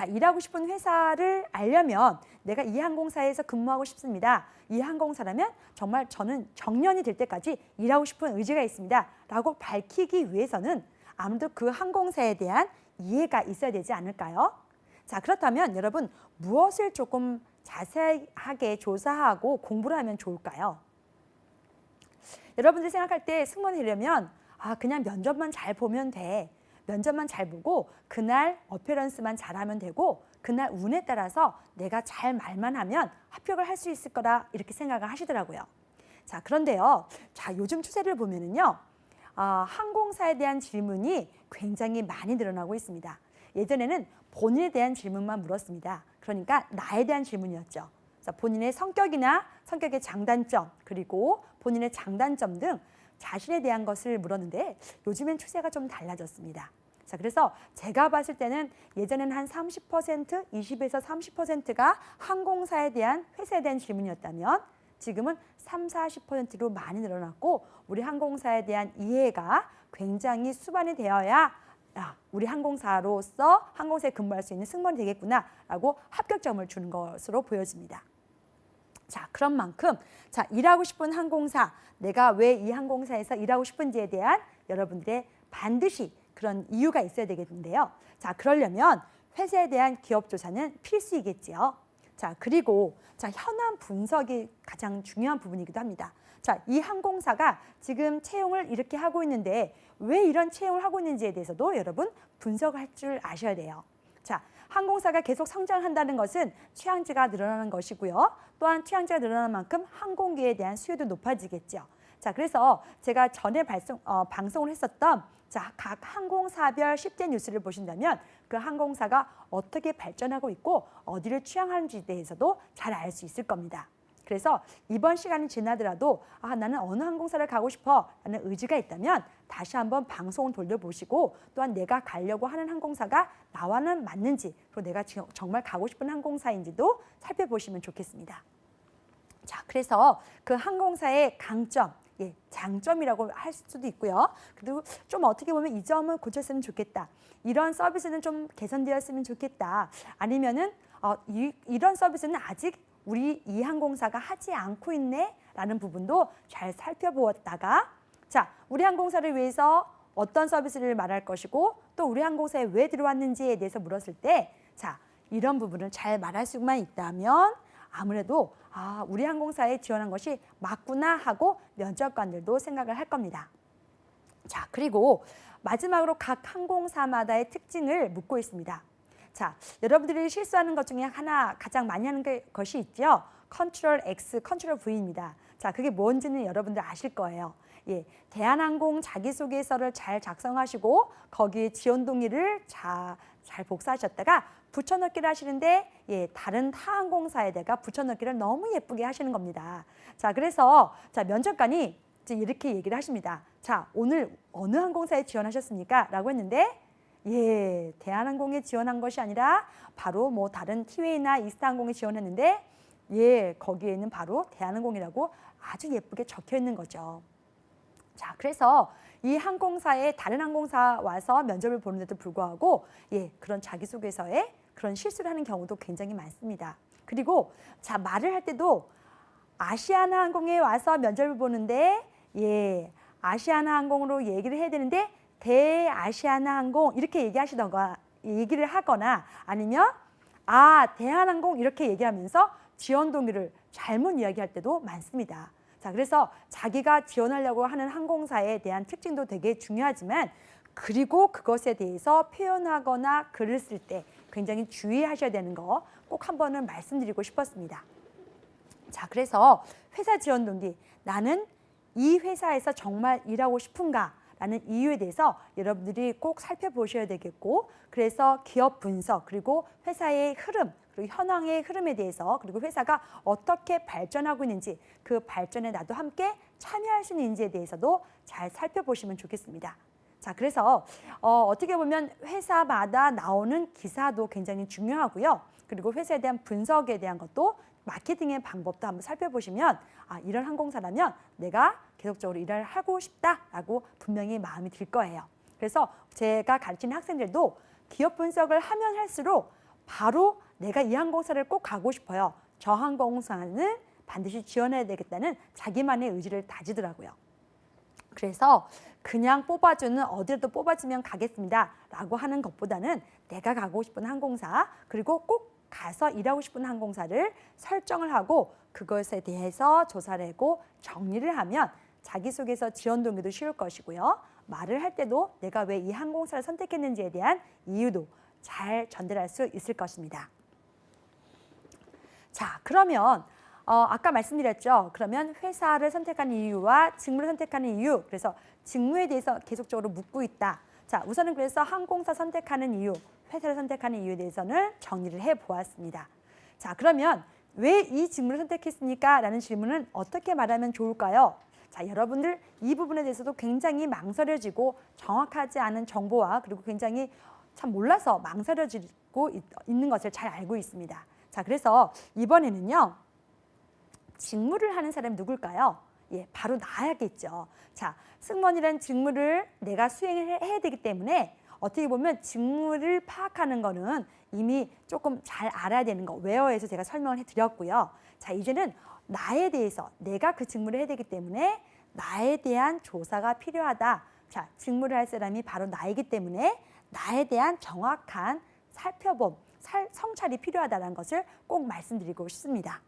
일하고 싶은 회사를 알려면 내가 이 항공사에서 근무하고 싶습니다. 이 항공사라면 정말 저는 정년이 될 때까지 일하고 싶은 의지가 있습니다. 라고 밝히기 위해서는 아무래도 그 항공사에 대한 이해가 있어야 되지 않을까요? 자, 그렇다면 여러분 무엇을 조금 자세하게 조사하고 공부를 하면 좋을까요? 여러분들이 생각할 때 승무원이 되려면 그냥 면접만 잘 보면 돼. 면접만 잘 보고 그날 어피어런스만 잘하면 되고 그날 운에 따라서 내가 잘 말만 하면 합격을 할 수 있을 거라 이렇게 생각을 하시더라고요. 자, 그런데요. 자, 요즘 추세를 보면은요. 항공사에 대한 질문이 굉장히 많이 늘어나고 있습니다. 예전에는 본인에 대한 질문만 물었습니다. 그러니까 나에 대한 질문이었죠. 자, 본인의 성격이나 성격의 장단점 그리고 본인의 장단점 등 자신에 대한 것을 물었는데 요즘엔 추세가 좀 달라졌습니다. 자, 그래서 제가 봤을 때는 예전에는 한 30%, 20에서 30%가 항공사에 대한 회사에 대한 질문이었다면 지금은 40%로 많이 늘어났고 우리 항공사에 대한 이해가 굉장히 수반이 되어야 우리 항공사로서 항공사에 근무할 수 있는 승무원이 되겠구나라고 합격점을 주는 것으로 보여집니다. 자, 그런 만큼 일하고 싶은 항공사, 내가 왜 이 항공사에서 일하고 싶은지에 대한 여러분들의 반드시 그런 이유가 있어야 되겠는데요. 자, 그러려면 회사에 대한 기업 조사는 필수이겠지요. 자, 그리고 현황 분석이 가장 중요한 부분이기도 합니다. 자, 이 항공사가 지금 채용을 이렇게 하고 있는데 왜 이런 채용을 하고 있는지에 대해서도 여러분 분석할 줄 아셔야 돼요. 자, 항공사가 계속 성장한다는 것은 취향지가 늘어나는 것이고요. 또한 취향지가 늘어나는 만큼 항공기에 대한 수요도 높아지겠죠. 자, 그래서 제가 전에 방송을 했었던 각 항공사별 10대 뉴스를 보신다면 그 항공사가 어떻게 발전하고 있고 어디를 취향하는지에 대해서도 잘 알 수 있을 겁니다. 그래서 이번 시간이 지나더라도 나는 어느 항공사를 가고 싶어 라는 의지가 있다면 다시 한번 방송을 돌려보시고 또한 내가 가려고 하는 항공사가 나와는 맞는지 그리고 내가 정말 가고 싶은 항공사인지도 살펴보시면 좋겠습니다. 자, 그래서 그 항공사의 강점, 장점이라고 할 수도 있고요. 그리고 좀 어떻게 보면 이 점은 고쳤으면 좋겠다. 이런 서비스는 좀 개선되었으면 좋겠다. 아니면은 이런 서비스는 아직 우리 이 항공사가 하지 않고 있네 라는 부분도 잘 살펴보았다가 우리 항공사를 위해서 어떤 서비스를 말할 것이고 또 우리 항공사에 왜 들어왔는지에 대해서 물었을 때 자, 이런 부분을 잘 말할 수만 있다면 아무래도 우리 항공사에 지원한 것이 맞구나 하고 면접관들도 생각을 할 겁니다. 자, 그리고 마지막으로 각 항공사마다의 특징을 묻고 있습니다. 자, 여러분들이 실수하는 것 중에 하나 가장 많이 하는 것이 있죠. 컨트롤 X, 컨트롤 V입니다. 자, 그게 뭔지는 여러분들 아실 거예요. 예, 대한항공 자기소개서를 잘 작성하시고 거기에 지원 동의를 잘 복사하셨다가 붙여넣기를 하시는데 다른 타 항공사에다가 붙여넣기를 너무 예쁘게 하시는 겁니다. 자, 그래서 면접관이 이제 이렇게 얘기를 하십니다. 자, 오늘 어느 항공사에 지원하셨습니까? 라고 했는데 대한항공에 지원한 것이 아니라 바로 뭐 다른 티웨이나 이스타항공에 지원했는데 거기에는 바로 대한항공이라고 아주 예쁘게 적혀 있는 거죠. 자, 그래서 이 항공사에 다른 항공사 와서 면접을 보는데도 불구하고 그런 자기소개서에 그런 실수를 하는 경우도 굉장히 많습니다. 그리고 자, 말을 할 때도 아시아나항공에 와서 면접을 보는데 아시아나항공으로 얘기를 해야 되는데 대아시아나항공 이렇게 얘기를 하거나 아니면 대한항공 이렇게 얘기하면서 지원 동의를 잘못 이야기할 때도 많습니다. 자, 그래서 자기가 지원하려고 하는 항공사에 대한 특징도 되게 중요하지만 그리고 그것에 대해서 표현하거나 글을 쓸 때 굉장히 주의하셔야 되는 거 꼭 한 번은 말씀드리고 싶었습니다. 자, 그래서 회사 지원 동기, 나는 이 회사에서 정말 일하고 싶은가? 라는 이유에 대해서 여러분들이 꼭 살펴보셔야 되겠고 그래서 기업 분석 그리고 회사의 흐름 그리고 현황의 흐름에 대해서 그리고 회사가 어떻게 발전하고 있는지 그 발전에 나도 함께 참여할 수 있는지에 대해서도 잘 살펴보시면 좋겠습니다. 자, 그래서 어떻게 보면 회사마다 나오는 기사도 굉장히 중요하고요. 그리고 회사에 대한 분석에 대한 것도 마케팅의 방법도 한번 살펴보시면 이런 항공사라면 내가 계속적으로 일을 하고 싶다라고 분명히 마음이 들 거예요. 그래서 제가 가르치는 학생들도 기업 분석을 하면 할수록 바로 내가 이 항공사를 꼭 가고 싶어요. 저 항공사는 반드시 지원해야 되겠다는 자기만의 의지를 다지더라고요. 그래서 그냥 뽑아주는 어디라도 뽑아주면 가겠습니다 라고 하는 것보다는 내가 가고 싶은 항공사 그리고 꼭 가서 일하고 싶은 항공사를 설정을 하고 그것에 대해서 조사를 하고 정리를 하면 자기소개서 지원 동기도 쉬울 것이고요. 말을 할 때도 내가 왜 이 항공사를 선택했는지에 대한 이유도 잘 전달할 수 있을 것입니다. 자, 그러면 아까 말씀드렸죠. 그러면 회사를 선택하는 이유와 직무를 선택하는 이유, 그래서 직무에 대해서 계속적으로 묻고 있다. 자, 우선은 그래서 항공사 선택하는 이유, 회사를 선택하는 이유에 대해서는 정리를 해보았습니다. 자, 그러면 왜 이 직무를 선택했습니까? 라는 질문은 어떻게 말하면 좋을까요? 자, 여러분들 이 부분에 대해서도 굉장히 망설여지고 정확하지 않은 정보와 그리고 굉장히 참 몰라서 망설여지고 있는 것을 잘 알고 있습니다. 자, 그래서 이번에는요. 직무를 하는 사람이 누굴까요? 바로 나야겠죠. 자, 승무원이라는 직무를 내가 수행을 해야 되기 때문에 어떻게 보면 직무를 파악하는 거는 이미 조금 잘 알아야 되는 거 웨어에서 제가 설명을 해드렸고요. 자, 이제는 나에 대해서 내가 그 직무를 해야 되기 때문에 나에 대한 조사가 필요하다. 자, 직무를 할 사람이 바로 나이기 때문에 나에 대한 정확한 살펴봄, 성찰이 필요하다는 것을 꼭 말씀드리고 싶습니다.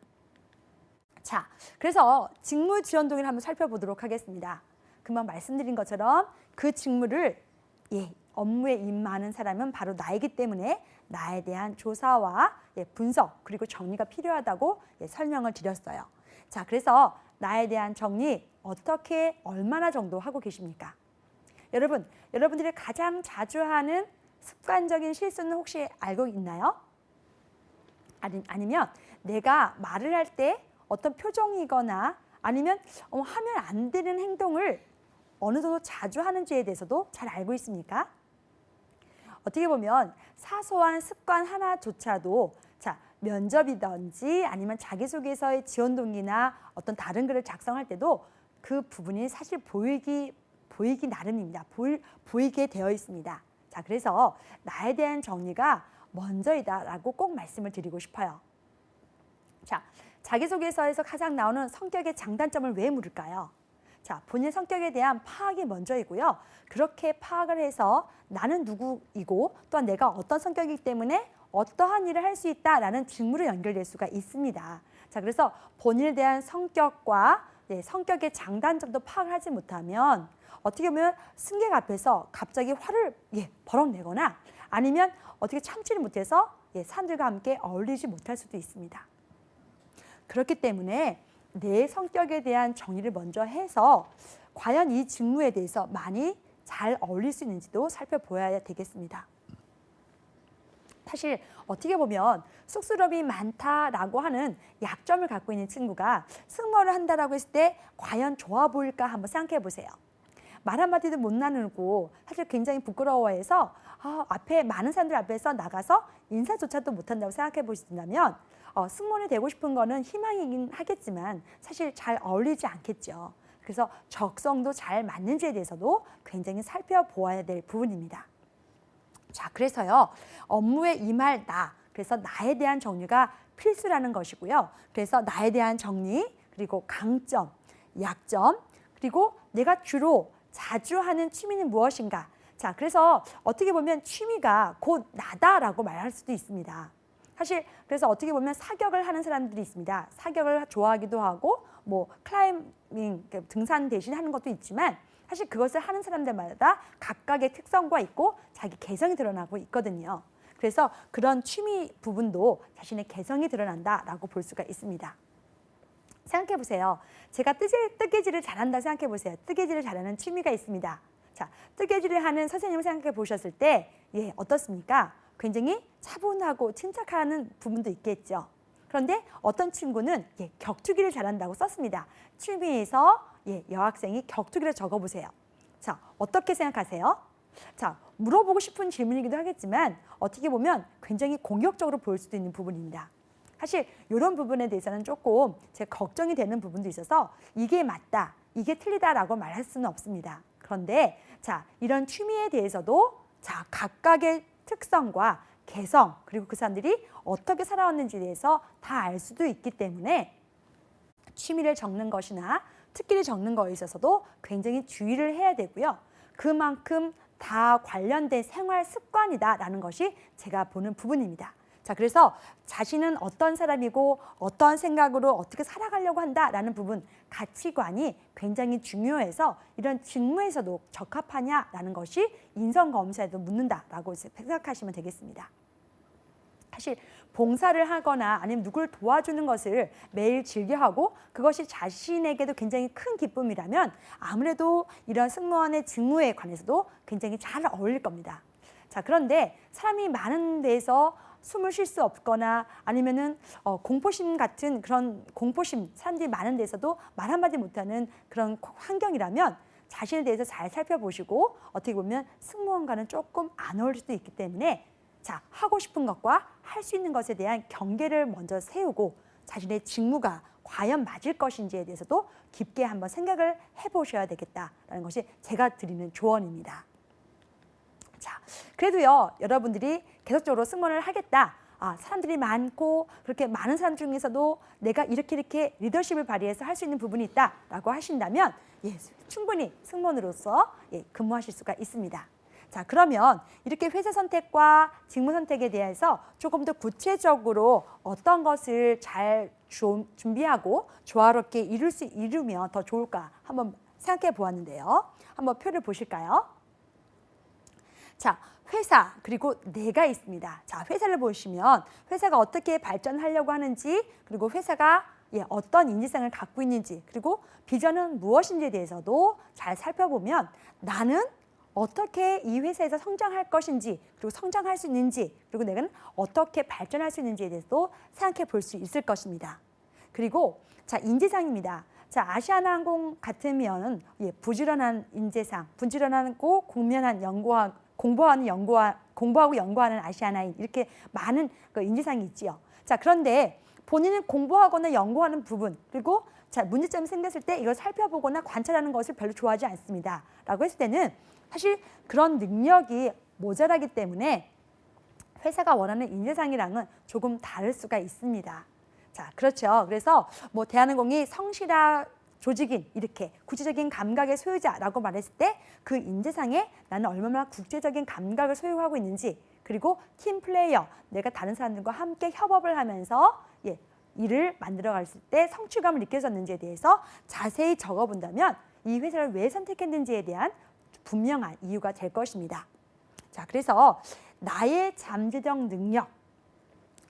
자, 그래서 직무 지원 동의를 한번 살펴보도록 하겠습니다. 금방 말씀드린 것처럼 그 직무를 업무에 임하는 사람은 바로 나이기 때문에 나에 대한 조사와 분석 그리고 정리가 필요하다고 설명을 드렸어요. 자, 그래서 나에 대한 정리 어떻게 얼마나 정도 하고 계십니까? 여러분들이 가장 자주 하는 습관적인 실수는 혹시 알고 있나요? 아니면 내가 말을 할 때 어떤 표정이거나 아니면 하면 안 되는 행동을 어느 정도 자주 하는지에 대해서도 잘 알고 있습니까? 어떻게 보면 사소한 습관 하나조차도 자, 면접이든지 아니면 자기소개서의 지원 동기나 어떤 다른 글을 작성할 때도 그 부분이 사실 보이기 나름입니다. 보이게 되어 있습니다. 자, 그래서 나에 대한 정리가 먼저이다라고 꼭 말씀을 드리고 싶어요. 자, 자기소개서에서 가장 나오는 성격의 장단점을 왜 물을까요? 자, 본인 성격에 대한 파악이 먼저이고요. 그렇게 파악을 해서 나는 누구이고 또한 내가 어떤 성격이기 때문에 어떠한 일을 할 수 있다라는 직무로 연결될 수가 있습니다. 자, 그래서 본인에 대한 성격과 성격의 장단점도 파악을 하지 못하면 어떻게 보면 승객 앞에서 갑자기 화를 버럭 내거나 아니면 어떻게 참지를 못해서 사람들과 함께 어울리지 못할 수도 있습니다. 그렇기 때문에 내 성격에 대한 정의를 먼저 해서 과연 이 직무에 대해서 많이 잘 어울릴 수 있는지도 살펴보아야 되겠습니다. 사실 어떻게 보면 쑥스러움이 많다라고 하는 약점을 갖고 있는 친구가 승무원을 한다라고 했을 때 과연 좋아 보일까 한번 생각해 보세요. 말 한마디도 못 나누고 사실 굉장히 부끄러워해서 앞에 많은 사람들 앞에서 나가서 인사조차도 못한다고 생각해 보신다면 승무원이 되고 싶은 거는 희망이긴 하겠지만 사실 잘 어울리지 않겠죠. 그래서 적성도 잘 맞는지에 대해서도 굉장히 살펴보아야 될 부분입니다. 자, 그래서요. 업무에 임할 나, 그래서 나에 대한 정리가 필수라는 것이고요. 그래서 나에 대한 정리, 그리고 강점, 약점, 그리고 내가 주로 자주 하는 취미는 무엇인가. 자, 그래서 어떻게 보면 취미가 곧 나다라고 말할 수도 있습니다. 사실 그래서 어떻게 보면 사격을 하는 사람들이 있습니다. 사격을 좋아하기도 하고 뭐 클라이밍, 등산 대신 하는 것도 있지만 사실 그것을 하는 사람들마다 각각의 특성과 있고 자기 개성이 드러나고 있거든요. 그래서 그런 취미 부분도 자신의 개성이 드러난다라고 볼 수가 있습니다. 생각해 보세요. 제가 뜨개질을 잘한다 생각해 보세요. 뜨개질을 잘하는 취미가 있습니다. 자, 뜨개질을 하는 선생님을 생각해 보셨을 때 어떻습니까? 굉장히 차분하고 침착하는 부분도 있겠죠. 그런데 어떤 친구는 격투기를 잘한다고 썼습니다. 취미에서 여학생이 격투기를 적어보세요. 자, 어떻게 생각하세요? 자, 물어보고 싶은 질문이기도 하겠지만 어떻게 보면 굉장히 공격적으로 보일 수도 있는 부분입니다. 사실 이런 부분에 대해서는 조금 제 걱정이 되는 부분도 있어서 이게 맞다, 이게 틀리다라고 말할 수는 없습니다. 그런데 자, 이런 취미에 대해서도 자, 각각의 특성과 개성, 그리고 그 사람들이 어떻게 살아왔는지에 대해서 다 알 수도 있기 때문에 취미를 적는 것이나 특기를 적는 거에 있어서도 굉장히 주의를 해야 되고요. 그만큼 다 관련된 생활 습관이다라는 것이 제가 보는 부분입니다. 자, 그래서 자신은 어떤 사람이고 어떤 생각으로 어떻게 살아가려고 한다라는 부분, 가치관이 굉장히 중요해서 이런 직무에서도 적합하냐라는 것이 인성검사에도 묻는다라고 생각하시면 되겠습니다. 사실 봉사를 하거나 아니면 누구를 도와주는 것을 매일 즐겨하고 그것이 자신에게도 굉장히 큰 기쁨이라면 아무래도 이런 승무원의 직무에 관해서도 굉장히 잘 어울릴 겁니다. 자, 그런데 사람이 많은 데서 숨을 쉴 수 없거나 아니면은 공포심 같은 그런 공포심, 사람들이 많은 데서도 말 한마디 못하는 그런 환경이라면 자신에 대해서 잘 살펴보시고 어떻게 보면 승무원과는 조금 안 어울릴 수도 있기 때문에 자, 하고 싶은 것과 할 수 있는 것에 대한 경계를 먼저 세우고 자신의 직무가 과연 맞을 것인지에 대해서도 깊게 한번 생각을 해보셔야 되겠다라는 것이 제가 드리는 조언입니다. 자, 그래도요, 여러분들이 계속적으로 승무원을 하겠다. 사람들이 많고 그렇게 많은 사람 중에서도 내가 이렇게 리더십을 발휘해서 할 수 있는 부분이 있다라고 하신다면 충분히 승무원으로서 근무하실 수가 있습니다. 자, 그러면 이렇게 회사 선택과 직무 선택에 대해서 조금 더 구체적으로 어떤 것을 잘 준비하고 조화롭게 이루면 더 좋을까 한번 생각해 보았는데요. 한번 표를 보실까요? 자, 회사 그리고 내가 있습니다. 자, 회사를 보시면 회사가 어떻게 발전하려고 하는지 그리고 회사가 어떤 인지상을 갖고 있는지 그리고 비전은 무엇인지에 대해서도 잘 살펴보면 나는 어떻게 이 회사에서 성장할 것인지 그리고 성장할 수 있는지 그리고 내가 어떻게 발전할 수 있는지에 대해서도 생각해 볼 수 있을 것입니다. 그리고 자, 인재상입니다. 자, 아시아나항공 같으면 부지런한 인재상, 부지런하고 공부하고 연구하는 아시아나인 이렇게 많은 인재상이 있지요. 자, 그런데 본인은 공부하거나 연구하는 부분 그리고 자, 문제점이 생겼을 때 이걸 살펴보거나 관찰하는 것을 별로 좋아하지 않습니다. 라고 했을 때는 사실 그런 능력이 모자라기 때문에 회사가 원하는 인재상이랑은 조금 다를 수가 있습니다. 자, 그렇죠. 그래서 뭐 대한항공이 성실하 조직인 이렇게 구체적인 감각의 소유자라고 말했을 때 그 인재상에 나는 얼마나 국제적인 감각을 소유하고 있는지, 그리고 팀 플레이어, 내가 다른 사람들과 함께 협업을 하면서 일을 만들어갔을 때 성취감을 느껴졌는지에 대해서 자세히 적어본다면 이 회사를 왜 선택했는지에 대한 분명한 이유가 될 것입니다. 자, 그래서 나의 잠재적 능력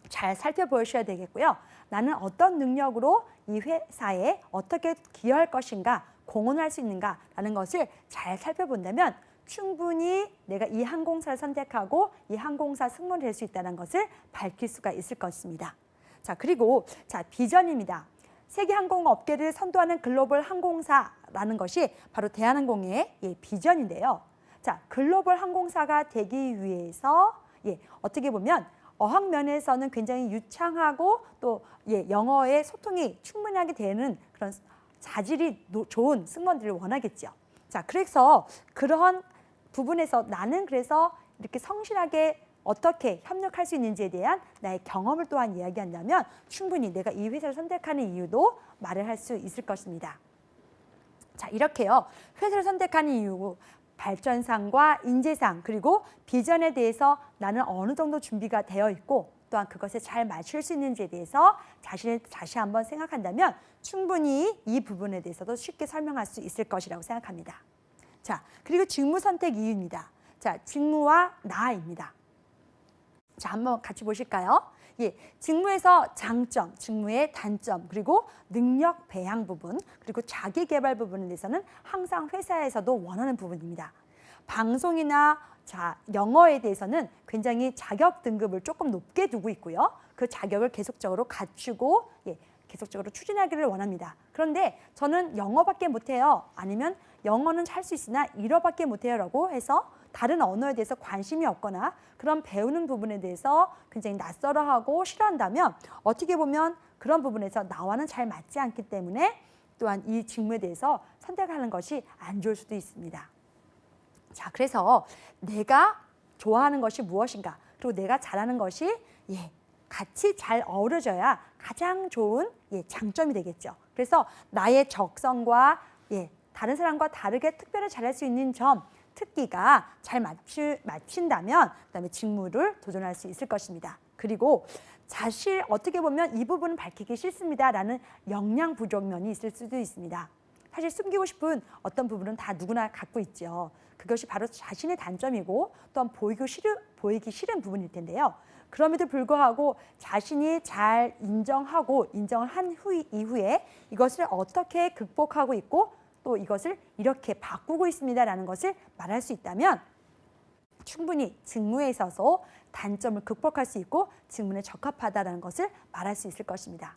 잘 살펴보셔야 되겠고요. 나는 어떤 능력으로 이 회사에 어떻게 기여할 것인가, 공헌할 수 있는가라는 것을 잘 살펴본다면 충분히 내가 이 항공사를 선택하고 이 항공사 승무원이 될 수 있다는 것을 밝힐 수가 있을 것입니다. 자, 그리고 비전입니다. 세계 항공 업계를 선도하는 글로벌 항공사라는 것이 바로 대한항공의 비전인데요. 자, 글로벌 항공사가 되기 위해서 어떻게 보면 어학 면에서는 굉장히 유창하고 또 영어의 소통이 충분하게 되는 그런 자질이 좋은 승무원들을 원하겠죠. 자, 그래서 그러한 부분에서 나는 그래서 이렇게 성실하게 어떻게 협력할 수 있는지에 대한 나의 경험을 또한 이야기한다면 충분히 내가 이 회사를 선택하는 이유도 말을 할 수 있을 것입니다. 자, 이렇게요. 회사를 선택하는 이유, 발전상과 인재상, 그리고 비전에 대해서 나는 어느 정도 준비가 되어 있고 또한 그것에 잘 맞출 수 있는지에 대해서 자신을 다시 한번 생각한다면 충분히 이 부분에 대해서도 쉽게 설명할 수 있을 것이라고 생각합니다. 자, 그리고 직무 선택 이유입니다. 자, 직무와 나입니다. 자, 한번 같이 보실까요? 직무에서 장점, 직무의 단점, 그리고 능력 배양 부분, 그리고 자기 개발 부분에 대해서는 항상 회사에서도 원하는 부분입니다. 방송이나 영어에 대해서는 굉장히 자격 등급을 조금 높게 두고 있고요. 그 자격을 계속적으로 갖추고 계속적으로 추진하기를 원합니다. 그런데 저는 영어밖에 못해요. 아니면 영어는 할 수 있으나 일어밖에 못해요 라고 해서 다른 언어에 대해서 관심이 없거나 그런 배우는 부분에 대해서 굉장히 낯설어하고 싫어한다면 어떻게 보면 그런 부분에서 나와는 잘 맞지 않기 때문에 또한 이 직무에 대해서 선택하는 것이 안 좋을 수도 있습니다. 자, 그래서 내가 좋아하는 것이 무엇인가, 그리고 내가 잘하는 것이 같이 잘 어우러져야 가장 좋은 장점이 되겠죠. 그래서 나의 적성과 다른 사람과 다르게 특별히 잘할 수 있는 점, 특기가 잘 맞춘다면 그다음에 직무를 도전할 수 있을 것입니다. 그리고 사실 어떻게 보면 이 부분은 밝히기 싫습니다라는 역량 부족 면이 있을 수도 있습니다. 사실 숨기고 싶은 어떤 부분은 다 누구나 갖고 있죠. 그것이 바로 자신의 단점이고 또한 보이기 싫은 부분일 텐데요. 그럼에도 불구하고 자신이 잘 인정을 한 이후에 이것을 어떻게 극복하고 있고 또 이것을 이렇게 바꾸고 있습니다라는 것을 말할 수 있다면 충분히 직무에 있어서 단점을 극복할 수 있고 직무에 적합하다는 것을 말할 수 있을 것입니다.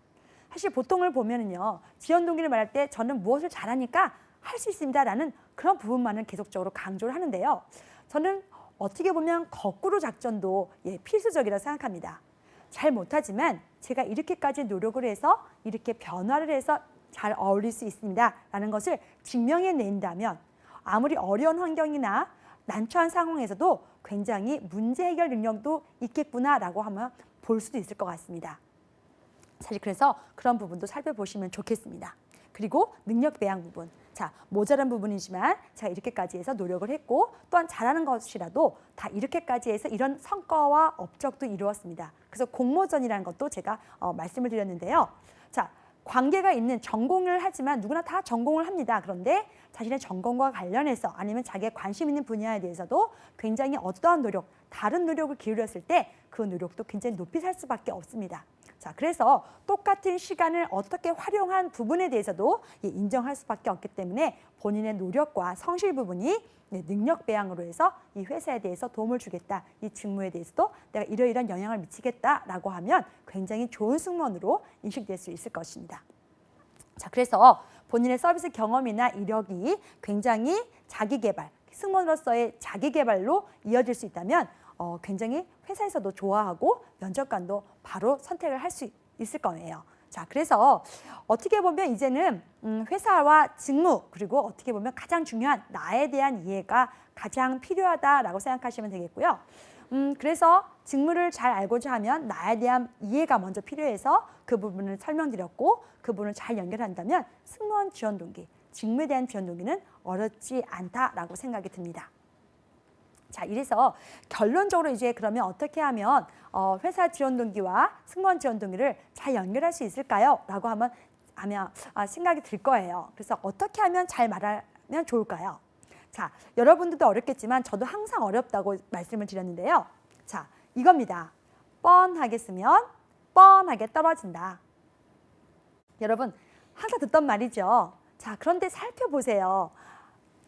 사실 보통을 보면은요, 지원 동기를 말할 때 저는 무엇을 잘하니까 할 수 있습니다라는 그런 부분만을 계속적으로 강조를 하는데요. 저는 어떻게 보면 거꾸로 작전도 필수적이라고 생각합니다. 잘 못하지만 제가 이렇게까지 노력을 해서 이렇게 변화를 해서 잘 어울릴 수 있습니다 라는 것을 증명해낸다면 아무리 어려운 환경이나 난처한 상황에서도 굉장히 문제 해결 능력도 있겠구나 라고 하면 볼 수도 있을 것 같습니다. 사실 그래서 그런 부분도 살펴보시면 좋겠습니다. 그리고 능력 배양 부분, 자, 모자란 부분이지만 제가 이렇게까지 해서 노력을 했고 또한 잘하는 것이라도 다 이렇게까지 해서 이런 성과와 업적도 이루었습니다. 그래서 공모전이라는 것도 제가 말씀을 드렸는데요. 자, 관계가 있는 전공을 하지만 누구나 다 전공을 합니다. 그런데 자신의 전공과 관련해서 아니면 자기의 관심 있는 분야에 대해서도 굉장히 어떠한 노력, 다른 노력을 기울였을 때 그 노력도 굉장히 높이 살 수밖에 없습니다. 자, 그래서 똑같은 시간을 어떻게 활용한 부분에 대해서도 인정할 수밖에 없기 때문에 본인의 노력과 성실 부분이 능력 배양으로 해서 이 회사에 대해서 도움을 주겠다, 이 직무에 대해서도 내가 이러이러한 영향을 미치겠다라고 하면 굉장히 좋은 승무원으로 인식될 수 있을 것입니다. 자, 그래서 본인의 서비스 경험이나 이력이 굉장히 자기개발, 승무원으로서의 자기개발로 이어질 수 있다면 굉장히 회사에서도 좋아하고 면접관도 바로 선택을 할 수 있을 거예요. 자, 그래서 어떻게 보면 이제는 회사와 직무, 그리고 어떻게 보면 가장 중요한 나에 대한 이해가 가장 필요하다라고 생각하시면 되겠고요. 그래서 직무를 잘 알고자 하면 나에 대한 이해가 먼저 필요해서 그 부분을 설명드렸고 그 부분을 잘 연결한다면 승무원 지원 동기, 직무에 대한 지원 동기는 어렵지 않다라고 생각이 듭니다. 자, 이래서 결론적으로 이제 그러면 어떻게 하면 회사 지원 동기와 승무원 지원 동기를 잘 연결할 수 있을까요? 라고 하면 생각이 들 거예요. 그래서 어떻게 하면 잘 말하면 좋을까요? 자, 여러분들도 어렵겠지만 저도 항상 어렵다고 말씀을 드렸는데요. 자, 이겁니다. 뻔하게 쓰면 뻔하게 떨어진다. 여러분 항상 듣던 말이죠. 자, 그런데 살펴보세요.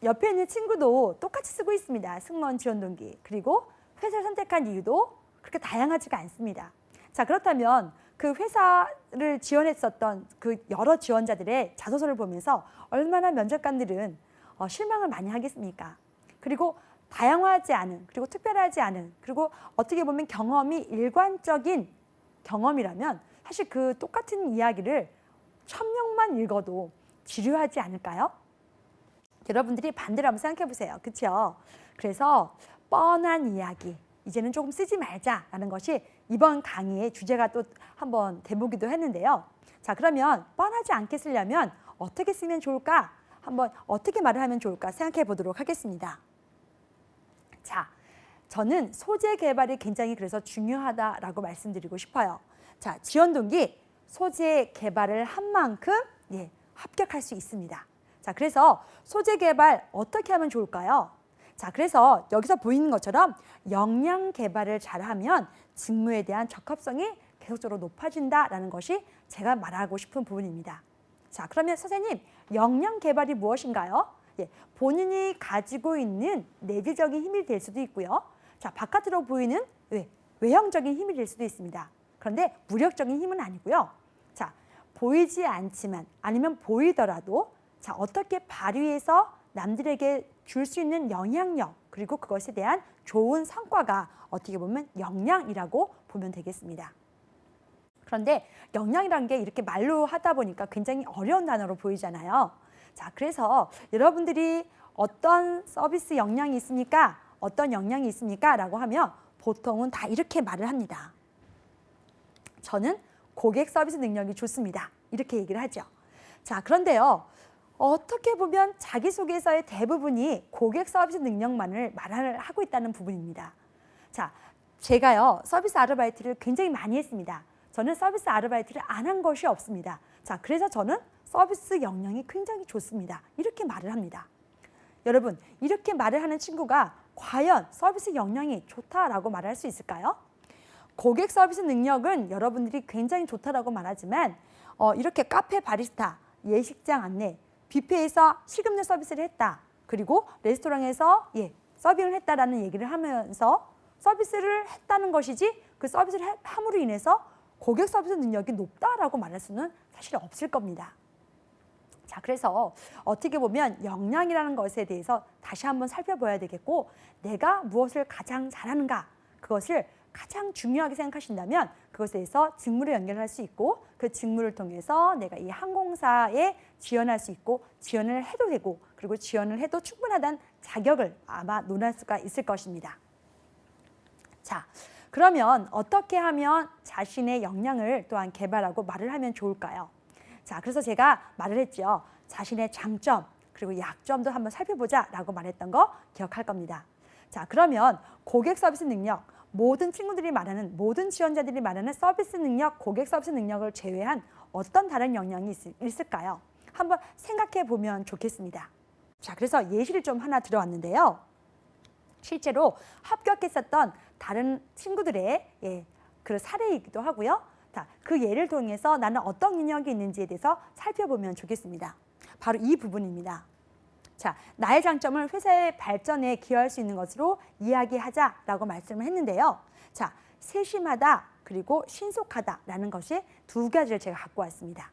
옆에 있는 친구도 똑같이 쓰고 있습니다. 승무원 지원 동기. 그리고 회사를 선택한 이유도 그렇게 다양하지가 않습니다. 자, 그렇다면 그 회사를 지원했었던 그 여러 지원자들의 자소서를 보면서 얼마나 면접관들은 실망을 많이 하겠습니까? 그리고 다양하지 않은, 그리고 특별하지 않은, 그리고 어떻게 보면 경험이 일관적인 경험이라면 사실 그 똑같은 이야기를 1000명만 읽어도 지루하지 않을까요? 여러분들이 반대로 한번 생각해 보세요. 그렇죠? 그래서 뻔한 이야기, 이제는 조금 쓰지 말자라는 것이 이번 강의의 주제가 또 한번 돼보기도 했는데요. 자, 그러면 뻔하지 않게 쓰려면 어떻게 쓰면 좋을까? 한번 어떻게 말을 하면 좋을까 생각해 보도록 하겠습니다. 자, 저는 소재 개발이 굉장히 그래서 중요하다라고 말씀드리고 싶어요. 자, 지원 동기 소재 개발을 한 만큼 합격할 수 있습니다. 자, 그래서 소재 개발 어떻게 하면 좋을까요? 자, 그래서 여기서 보이는 것처럼 역량 개발을 잘하면 직무에 대한 적합성이 계속적으로 높아진다라는 것이 제가 말하고 싶은 부분입니다. 자, 그러면 선생님, 역량 개발이 무엇인가요? 본인이 가지고 있는 내재적인 힘이 될 수도 있고요. 자, 바깥으로 보이는 외형적인 힘이 될 수도 있습니다. 그런데 무력적인 힘은 아니고요. 자, 보이지 않지만 아니면 보이더라도 자, 어떻게 발휘해서 남들에게 줄 수 있는 영향력 그리고 그것에 대한 좋은 성과가 어떻게 보면 역량이라고 보면 되겠습니다. 그런데 역량이라는 게 이렇게 말로 하다 보니까 굉장히 어려운 단어로 보이잖아요. 자, 그래서 여러분들이 어떤 서비스 역량이 있습니까? 어떤 역량이 있습니까? 라고 하면 보통은 다 이렇게 말을 합니다. 저는 고객 서비스 능력이 좋습니다. 이렇게 얘기를 하죠. 자, 그런데요. 어떻게 보면 자기소개서의 대부분이 고객 서비스 능력만을 말을 하고 있다는 부분입니다. 자, 제가요. 서비스 아르바이트를 굉장히 많이 했습니다. 저는 서비스 아르바이트를 안 한 것이 없습니다. 자, 그래서 저는 서비스 역량이 굉장히 좋습니다. 이렇게 말을 합니다. 여러분, 이렇게 말을 하는 친구가 과연 서비스 역량이 좋다라고 말할 수 있을까요? 고객 서비스 능력은 여러분들이 굉장히 좋다라고 말하지만 이렇게 카페 바리스타, 예식장 안내, 뷔페에서 식음료 서비스를 했다. 그리고 레스토랑에서 서빙을 했다라는 얘기를 하면서 서비스를 했다는 것이지 그 서비스를 함으로 인해서 고객 서비스 능력이 높다라고 말할 수는 사실 없을 겁니다. 자, 그래서 어떻게 보면 역량이라는 것에 대해서 다시 한번 살펴봐야 되겠고 내가 무엇을 가장 잘하는가 그것을 가장 중요하게 생각하신다면 그것에 대해서 직무를 연결할 수 있고 그 직무를 통해서 내가 이 항공사에 지원할 수 있고 지원을 해도 되고 그리고 지원을 해도 충분하다는 자격을 아마 논할 수가 있을 것입니다. 자, 그러면 어떻게 하면 자신의 역량을 또한 개발하고 말을 하면 좋을까요? 자, 그래서 제가 말을 했죠. 자신의 장점 그리고 약점도 한번 살펴보자라고 말했던 거 기억할 겁니다. 자, 그러면 고객 서비스 능력 모든 친구들이 말하는 모든 지원자들이 말하는 서비스 능력, 고객 서비스 능력을 제외한 어떤 다른 역량이 있을까요? 한번 생각해 보면 좋겠습니다. 자, 그래서 예시를 좀 하나 들어왔는데요. 실제로 합격했었던 다른 친구들의 그 사례이기도 하고요. 자, 그 예를 통해서 나는 어떤 능력이 있는지에 대해서 살펴보면 좋겠습니다. 바로 이 부분입니다. 자, 나의 장점을 회사의 발전에 기여할 수 있는 것으로 이야기하자라고 말씀을 했는데요. 자, 세심하다 그리고 신속하다라는 것이 두 가지를 제가 갖고 왔습니다.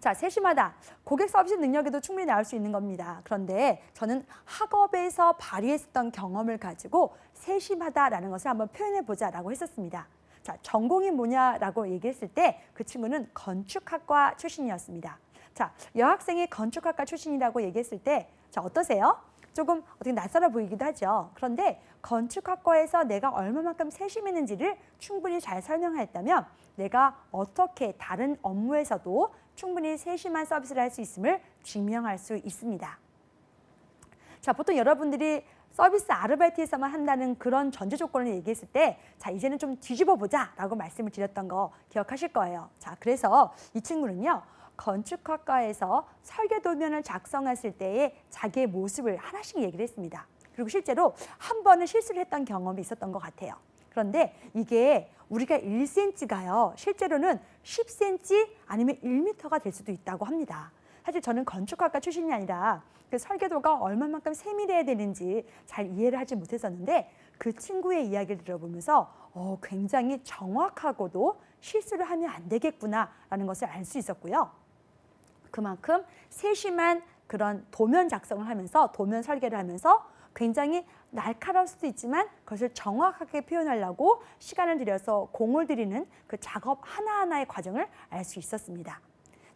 자, 세심하다. 고객 서비스 능력에도 충분히 나올 수 있는 겁니다. 그런데 저는 학업에서 발휘했었던 경험을 가지고 세심하다라는 것을 한번 표현해 보자라고 했었습니다. 자, 전공이 뭐냐라고 얘기했을 때 그 친구는 건축학과 출신이었습니다. 자, 여학생이 건축학과 출신이라고 얘기했을 때 자, 어떠세요? 조금 어떻게 낯설어 보이기도 하죠. 그런데 건축학과에서 내가 얼마만큼 세심했는지를 충분히 잘 설명하였다면 내가 어떻게 다른 업무에서도 충분히 세심한 서비스를 할 수 있음을 증명할 수 있습니다. 자, 보통 여러분들이 서비스 아르바이트에서만 한다는 그런 전제 조건을 얘기했을 때, 자, 이제는 좀 뒤집어 보자 라고 말씀을 드렸던 거 기억하실 거예요. 자, 그래서 이 친구는요, 건축학과에서 설계 도면을 작성했을 때의 자기의 모습을 하나씩 얘기를 했습니다. 그리고 실제로 한 번은 실수를 했던 경험이 있었던 것 같아요. 그런데 이게 우리가 1cm가요, 실제로는 10cm 아니면 1m가 될 수도 있다고 합니다. 사실 저는 건축학과 출신이 아니라 그 설계도가 얼마만큼 세밀해야 되는지 잘 이해를 하지 못했었는데, 그 친구의 이야기를 들어보면서 굉장히 정확하고도 실수를 하면 안 되겠구나라는 것을 알 수 있었고요. 그만큼 세심한 그런 도면 작성을 하면서, 도면 설계를 하면서 굉장히 날카로울 수도 있지만 그것을 정확하게 표현하려고 시간을 들여서 공을 들이는 그 작업 하나하나의 과정을 알 수 있었습니다.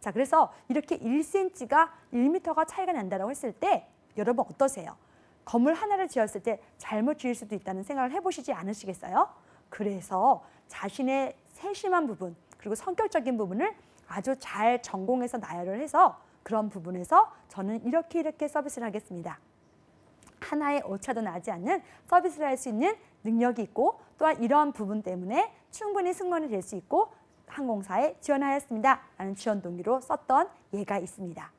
자, 그래서 이렇게 1cm가 1m가 차이가 난다고 했을 때 여러분 어떠세요? 건물 하나를 지었을 때 잘못 지을 수도 있다는 생각을 해보시지 않으시겠어요? 그래서 자신의 세심한 부분 그리고 성격적인 부분을 아주 잘 전공해서 나열을 해서 그런 부분에서 저는 이렇게 서비스를 하겠습니다. 하나의 오차도 나지 않는 서비스를 할 수 있는 능력이 있고, 또한 이러한 부분 때문에 충분히 승무원이 될 수 있고 항공사에 지원하였습니다 라는 지원 동기로 썼던 예가 있습니다.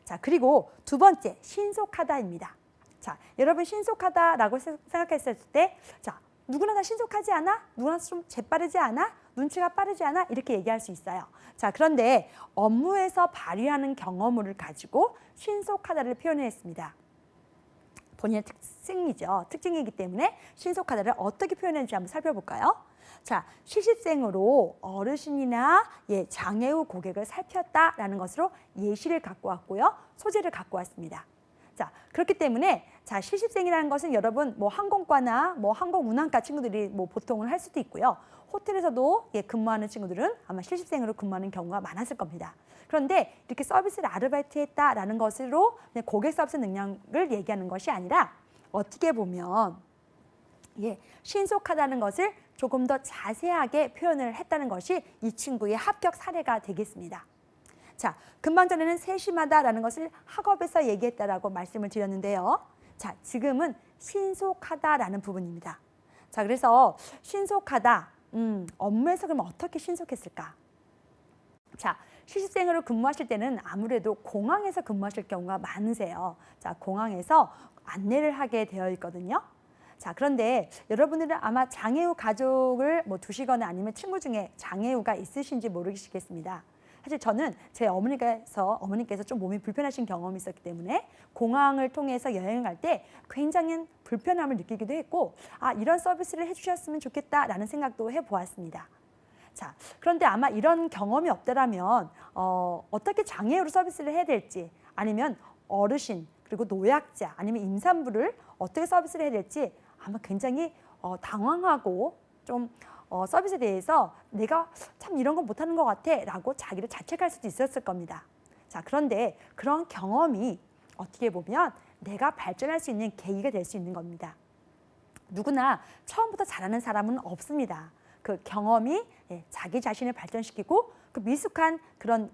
자, 그리고 두 번째, 신속하다입니다. 자, 여러분 신속하다라고 생각했을 때, 자, 누구나 다 신속하지 않아? 누구나 좀 재빠르지 않아? 눈치가 빠르지 않아? 이렇게 얘기할 수 있어요. 자, 그런데 업무에서 발휘하는 경험을 가지고 신속하다를 표현했습니다. 본인의 특징이기 때문에 신속하다를 어떻게 표현했는지 한번 살펴볼까요? 자, 실습생으로 어르신이나 장애 후 고객을 살폈다라는 것으로 예시를 갖고 왔고요. 소재를 갖고 왔습니다. 자, 그렇기 때문에 자, 실습생이라는 것은 여러분 뭐 항공과나 뭐 항공운항과 친구들이 뭐 보통은 할 수도 있고요. 호텔에서도 근무하는 친구들은 아마 실습생으로 근무하는 경우가 많았을 겁니다. 그런데 이렇게 서비스를 아르바이트 했다라는 것으로 그냥 고객 서비스 능력을 얘기하는 것이 아니라, 어떻게 보면 신속하다는 것을 조금 더 자세하게 표현을 했다는 것이 이 친구의 합격 사례가 되겠습니다. 자, 금방 전에는 세심하다라는 것을 학업에서 얘기했다라고 말씀을 드렸는데요. 자, 지금은 신속하다라는 부분입니다. 자, 그래서 신속하다, 업무에서 그럼 어떻게 신속했을까? 자, 실습생으로 근무하실 때는 아무래도 공항에서 근무하실 경우가 많으세요. 자, 공항에서 안내를 하게 되어 있거든요. 자, 그런데 여러분들은 아마 장애 후 가족을 뭐 두시거나 아니면 친구 중에 장애 후가 있으신지 모르시겠습니다. 사실 저는 제 어머니께서 좀 몸이 불편하신 경험이 있었기 때문에 공항을 통해서 여행을 갈 때 굉장히 불편함을 느끼기도 했고, 아, 이런 서비스를 해주셨으면 좋겠다라는 생각도 해보았습니다. 자, 그런데 아마 이런 경험이 없더라면 어떻게 장애우로 서비스를 해야 될지, 아니면 어르신 그리고 노약자 아니면 임산부를 어떻게 서비스를 해야 될지 아마 굉장히 당황하고 좀 서비스에 대해서 내가 참 이런 거 못하는 것 같아 라고 자기를 자책할 수도 있었을 겁니다. 자, 그런데 그런 경험이 어떻게 보면 내가 발전할 수 있는 계기가 될 수 있는 겁니다. 누구나 처음부터 잘하는 사람은 없습니다. 그 경험이 자기 자신을 발전시키고 그 미숙한 그런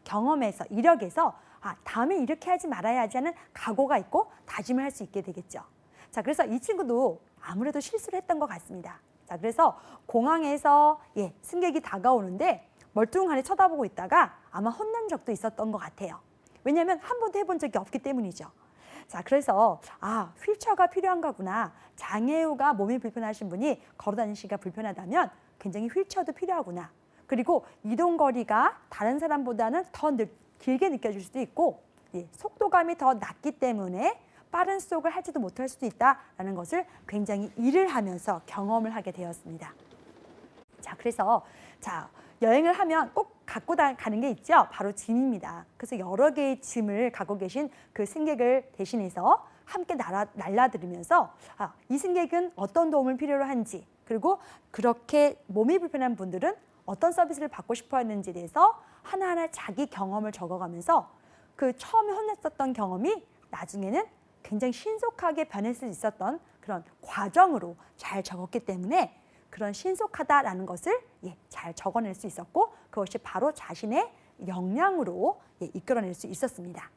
경험에서, 이력에서 다음에 이렇게 하지 말아야 하지 하는 각오가 있고 다짐을 할 수 있게 되겠죠. 자, 그래서 이 친구도 아무래도 실수를 했던 것 같습니다. 자, 그래서 공항에서 승객이 다가오는데 멀뚱하니 쳐다보고 있다가 아마 혼난 적도 있었던 것 같아요. 왜냐하면 한 번도 해본 적이 없기 때문이죠. 자, 그래서 휠체어가 필요한 거구나. 장애우가 몸이 불편하신 분이 걸어다니시기가 불편하다면 굉장히 휠체어도 필요하구나. 그리고 이동거리가 다른 사람보다는 더 길게 느껴질 수도 있고, 속도감이 더 낮기 때문에 빠른 수속을 할지도 못할 수도 있다라는 것을 굉장히 일을 하면서 경험을 하게 되었습니다. 자, 그래서 여행을 하면 꼭 갖고 가는 게 있죠. 바로 짐입니다. 그래서 여러 개의 짐을 갖고 계신 그 승객을 대신해서 함께 날라들으면서 이 승객은 어떤 도움을 필요로 한지, 그리고 그렇게 몸이 불편한 분들은 어떤 서비스를 받고 싶어 했는지에 대해서 하나하나 자기 경험을 적어가면서 그 처음에 혼냈었던 경험이 나중에는 굉장히 신속하게 변할 수 있었던 그런 과정으로 잘 적었기 때문에 그런 신속하다라는 것을 잘 적어낼 수 있었고 그것이 바로 자신의 역량으로 이끌어낼 수 있었습니다.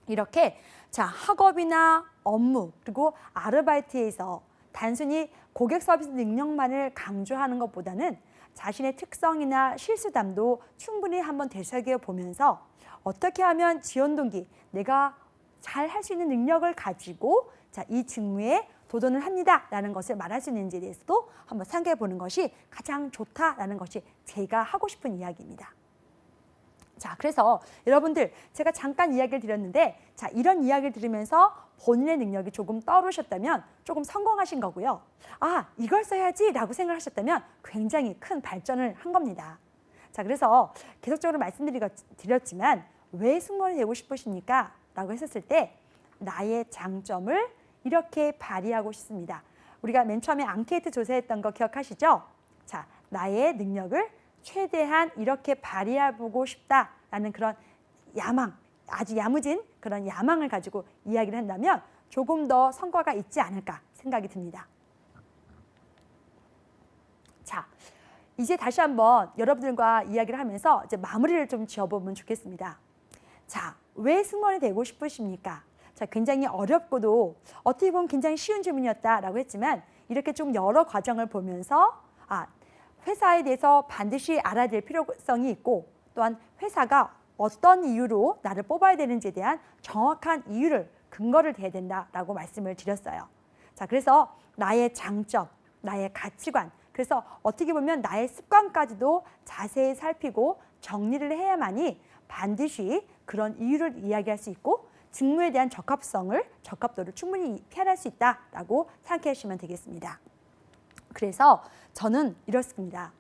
이렇게 학업이나 업무 그리고 아르바이트에서 단순히 고객 서비스 능력만을 강조하는 것보다는 자신의 특성이나 실수담도 충분히 한번 되새겨 보면서 어떻게 하면 지원 동기, 내가 잘 할 수 있는 능력을 가지고 이 직무에 도전을 합니다라는 것을 말할 수 있는지에 대해서도 한번 생각해 보는 것이 가장 좋다라는 것이 제가 하고 싶은 이야기입니다. 그래서 여러분들 제가 잠깐 이야기를 드렸는데 이런 이야기를 들으면서 본인의 능력이 조금 떠오르셨다면 조금 성공하신 거고요. 이걸 써야지 라고 생각하셨다면 굉장히 큰 발전을 한 겁니다. 그래서 계속적으로 말씀드렸지만 왜 승무원이 되고 싶으십니까? 라고 했었을 때 나의 장점을 이렇게 발휘하고 싶습니다. 우리가 맨 처음에 앙케이트 조사했던 거 기억하시죠? 나의 능력을 최대한 이렇게 발휘해보고 싶다라는 그런 야망, 아주 야무진 그런 야망을 가지고 이야기를 한다면 조금 더 성과가 있지 않을까 생각이 듭니다. 이제 다시 한번 여러분들과 이야기를 하면서 이제 마무리를 좀 지어보면 좋겠습니다. 왜 승무원이 되고 싶으십니까? 굉장히 어렵고도 어떻게 보면 굉장히 쉬운 질문이었다라고 했지만 이렇게 좀 여러 과정을 보면서 회사에 대해서 반드시 알아야 될 필요성이 있고 또한 회사가 어떤 이유로 나를 뽑아야 되는지에 대한 정확한 이유를 근거를 대야 된다라고 말씀을 드렸어요. 그래서 나의 장점, 나의 가치관, 그래서 어떻게 보면 나의 습관까지도 자세히 살피고 정리를 해야만이 반드시 그런 이유를 이야기할 수 있고 직무에 대한 적합도를 충분히 표현할 수 있다라고 생각해 주시면 되겠습니다. 그래서 저는 이렇습니다.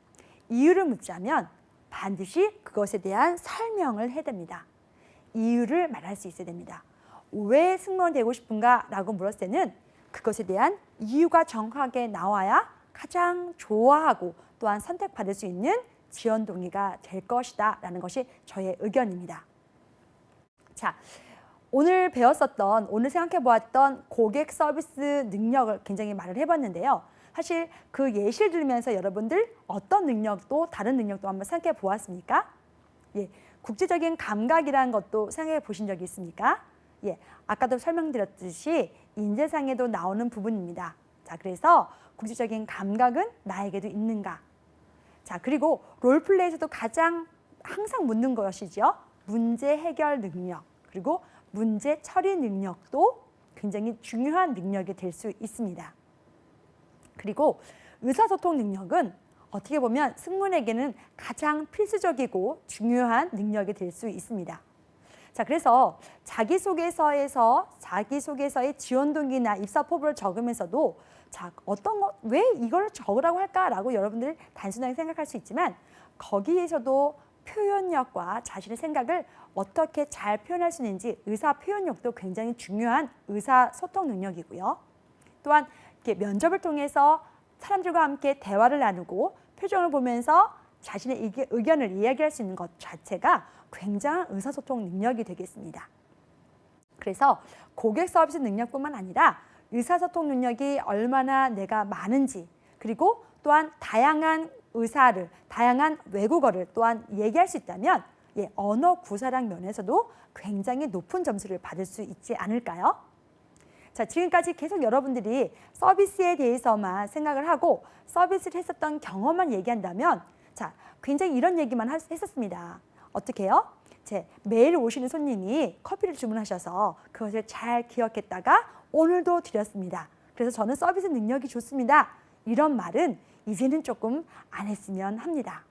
이유를 묻자면 반드시 그것에 대한 설명을 해야 됩니다. 이유를 말할 수 있어야 됩니다. 왜 승무원 되고 싶은가 라고 물었을 때는 그것에 대한 이유가 정확하게 나와야 가장 좋아하고 또한 선택받을 수 있는 지원 동기가 될 것이다 라는 것이 저의 의견입니다. 오늘 배웠었던, 오늘 생각해 보았던 고객 서비스 능력을 굉장히 말을 해봤는데요. 사실 그 예시를 들으면서 여러분들 어떤 능력도 다른 능력도 한번 생각해 보았습니까? 국제적인 감각이라는 것도 생각해 보신 적이 있습니까? 아까도 설명드렸듯이 인재상에도 나오는 부분입니다. 그래서 국제적인 감각은 나에게도 있는가? 그리고 롤플레이에서도 가장 항상 묻는 것이죠. 문제 해결 능력, 그리고 문제 처리 능력도 굉장히 중요한 능력이 될 수 있습니다. 그리고 의사소통 능력은 어떻게 보면 승무원에게는 가장 필수적이고 중요한 능력이 될 수 있습니다. 그래서 자기소개서의 지원 동기나 입사 포부를 적으면서도 왜 이걸 적으라고 할까라고 여러분들 단순하게 생각할 수 있지만 거기에서도 표현력과 자신의 생각을 어떻게 잘 표현할 수 있는지 의사 표현력도 굉장히 중요한 의사소통 능력이고요. 또한 이렇게 면접을 통해서 사람들과 함께 대화를 나누고 표정을 보면서 자신의 의견을 이야기할 수 있는 것 자체가 굉장한 의사소통 능력이 되겠습니다. 그래서 고객 서비스 능력뿐만 아니라 의사소통 능력이 얼마나 내가 많은지 그리고 또한 다양한 다양한 외국어를 또한 얘기할 수 있다면 언어 구사력 면에서도 굉장히 높은 점수를 받을 수 있지 않을까요? 지금까지 계속 여러분들이 서비스에 대해서만 생각을 하고 서비스를 했었던 경험만 얘기한다면 굉장히 이런 얘기만 했었습니다. 어떻게 해요? 매일 오시는 손님이 커피를 주문하셔서 그것을 잘 기억했다가 오늘도 드렸습니다. 그래서 저는 서비스 능력이 좋습니다. 이런 말은 이제는 조금 안 했으면 합니다.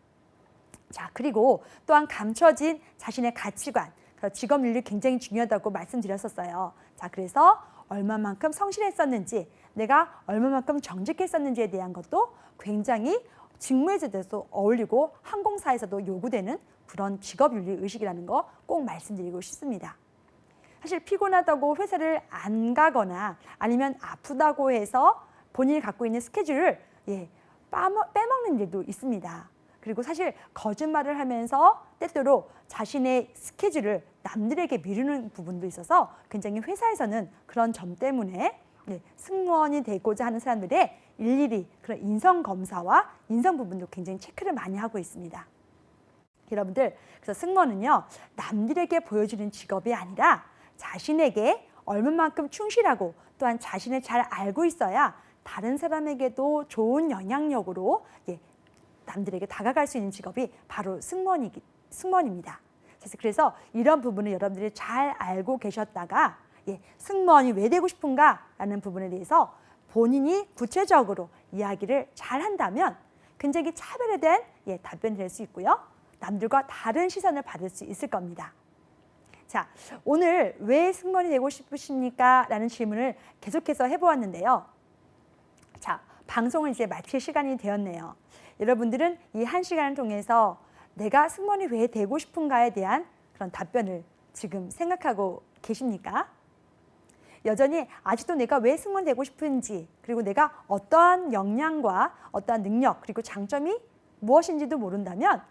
그리고 또한 감춰진 자신의 가치관, 직업윤리 굉장히 중요하다고 말씀드렸었어요. 그래서 얼마만큼 성실했었는지, 내가 얼마만큼 정직했었는지에 대한 것도 굉장히 직무에서도 어울리고 항공사에서도 요구되는 그런 직업윤리 의식이라는 거 꼭 말씀드리고 싶습니다. 사실 피곤하다고 회사를 안 가거나 아니면 아프다고 해서 본인이 갖고 있는 스케줄을 빼먹는 일도 있습니다. 그리고 사실 거짓말을 하면서 때때로 자신의 스케줄을 남들에게 미루는 부분도 있어서 굉장히 회사에서는 그런 점 때문에 네, 승무원이 되고자 하는 사람들의 일일이 그런 인성 검사와 인성 부분도 굉장히 체크를 많이 하고 있습니다. 여러분들, 그래서 승무원은요, 남들에게 보여주는 직업이 아니라 자신에게 얼마만큼 충실하고 또한 자신을 잘 알고 있어야 다른 사람에게도 좋은 영향력으로 남들에게 다가갈 수 있는 직업이 바로 승무원입니다. 그래서 이런 부분을 여러분들이 잘 알고 계셨다가 승무원이 왜 되고 싶은가 라는 부분에 대해서 본인이 구체적으로 이야기를 잘 한다면 굉장히 차별에 대한 답변이 될 수 있고요. 남들과 다른 시선을 받을 수 있을 겁니다. 자, 오늘 왜 승무원이 되고 싶으십니까? 라는 질문을 계속해서 해보았는데요. 자, 방송을 이제 마칠 시간이 되었네요. 여러분들은 이 한 시간을 통해서 내가 승무원이 왜 되고 싶은가에 대한 그런 답변을 지금 생각하고 계십니까? 여전히 아직도 내가 왜 승무원이 되고 싶은지, 그리고 내가 어떠한 역량과 어떠한 능력, 그리고 장점이 무엇인지도 모른다면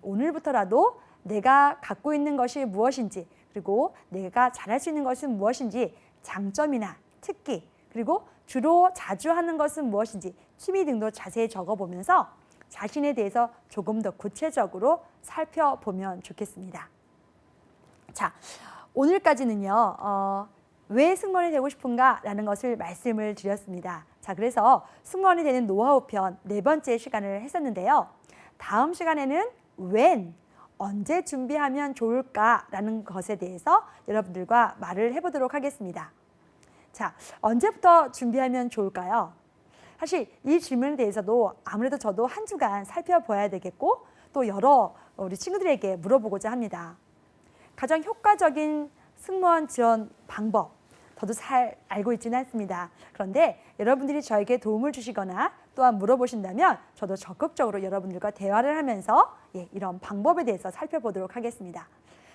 오늘부터라도 내가 갖고 있는 것이 무엇인지, 그리고 내가 잘할 수 있는 것은 무엇인지, 장점이나 특기, 그리고 주로 자주 하는 것은 무엇인지 취미 등도 자세히 적어보면서 자신에 대해서 조금 더 구체적으로 살펴보면 좋겠습니다. 자, 오늘까지는요. 왜 승무원이 되고 싶은가 라는 것을 말씀을 드렸습니다. 자, 그래서 승무원이 되는 노하우 편 4번째 시간을 했었는데요. 다음 시간에는 when, 언제 준비하면 좋을까라는 것에 대해서 여러분들과 말을 해보도록 하겠습니다. 자, 언제부터 준비하면 좋을까요? 사실 이 질문에 대해서도 아무래도 저도 한 주간 살펴봐야 되겠고 또 여러 우리 친구들에게 물어보고자 합니다. 가장 효과적인 승무원 지원 방법, 저도 잘 알고 있지는 않습니다. 그런데 여러분들이 저에게 도움을 주시거나 또한 물어보신다면 저도 적극적으로 여러분들과 대화를 하면서 이런 방법에 대해서 살펴보도록 하겠습니다.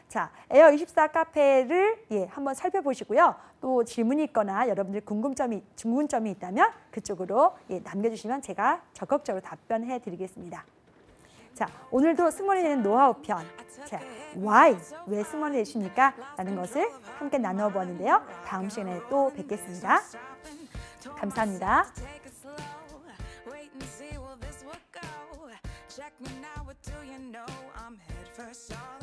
자, 에어24 카페를 한번 살펴보시고요. 또 질문이 있거나 여러분들 궁금점이 있다면 그쪽으로 남겨주시면 제가 적극적으로 답변해 드리겠습니다. 자, 오늘도 승무원이 되는 노하우 편, 자, why, 왜 승무원이 되십니까? 라는 것을 함께 나누어 보았는데요. 다음 시간에 또 뵙겠습니다. 감사합니다. Check me now, what do you know? I'm head first all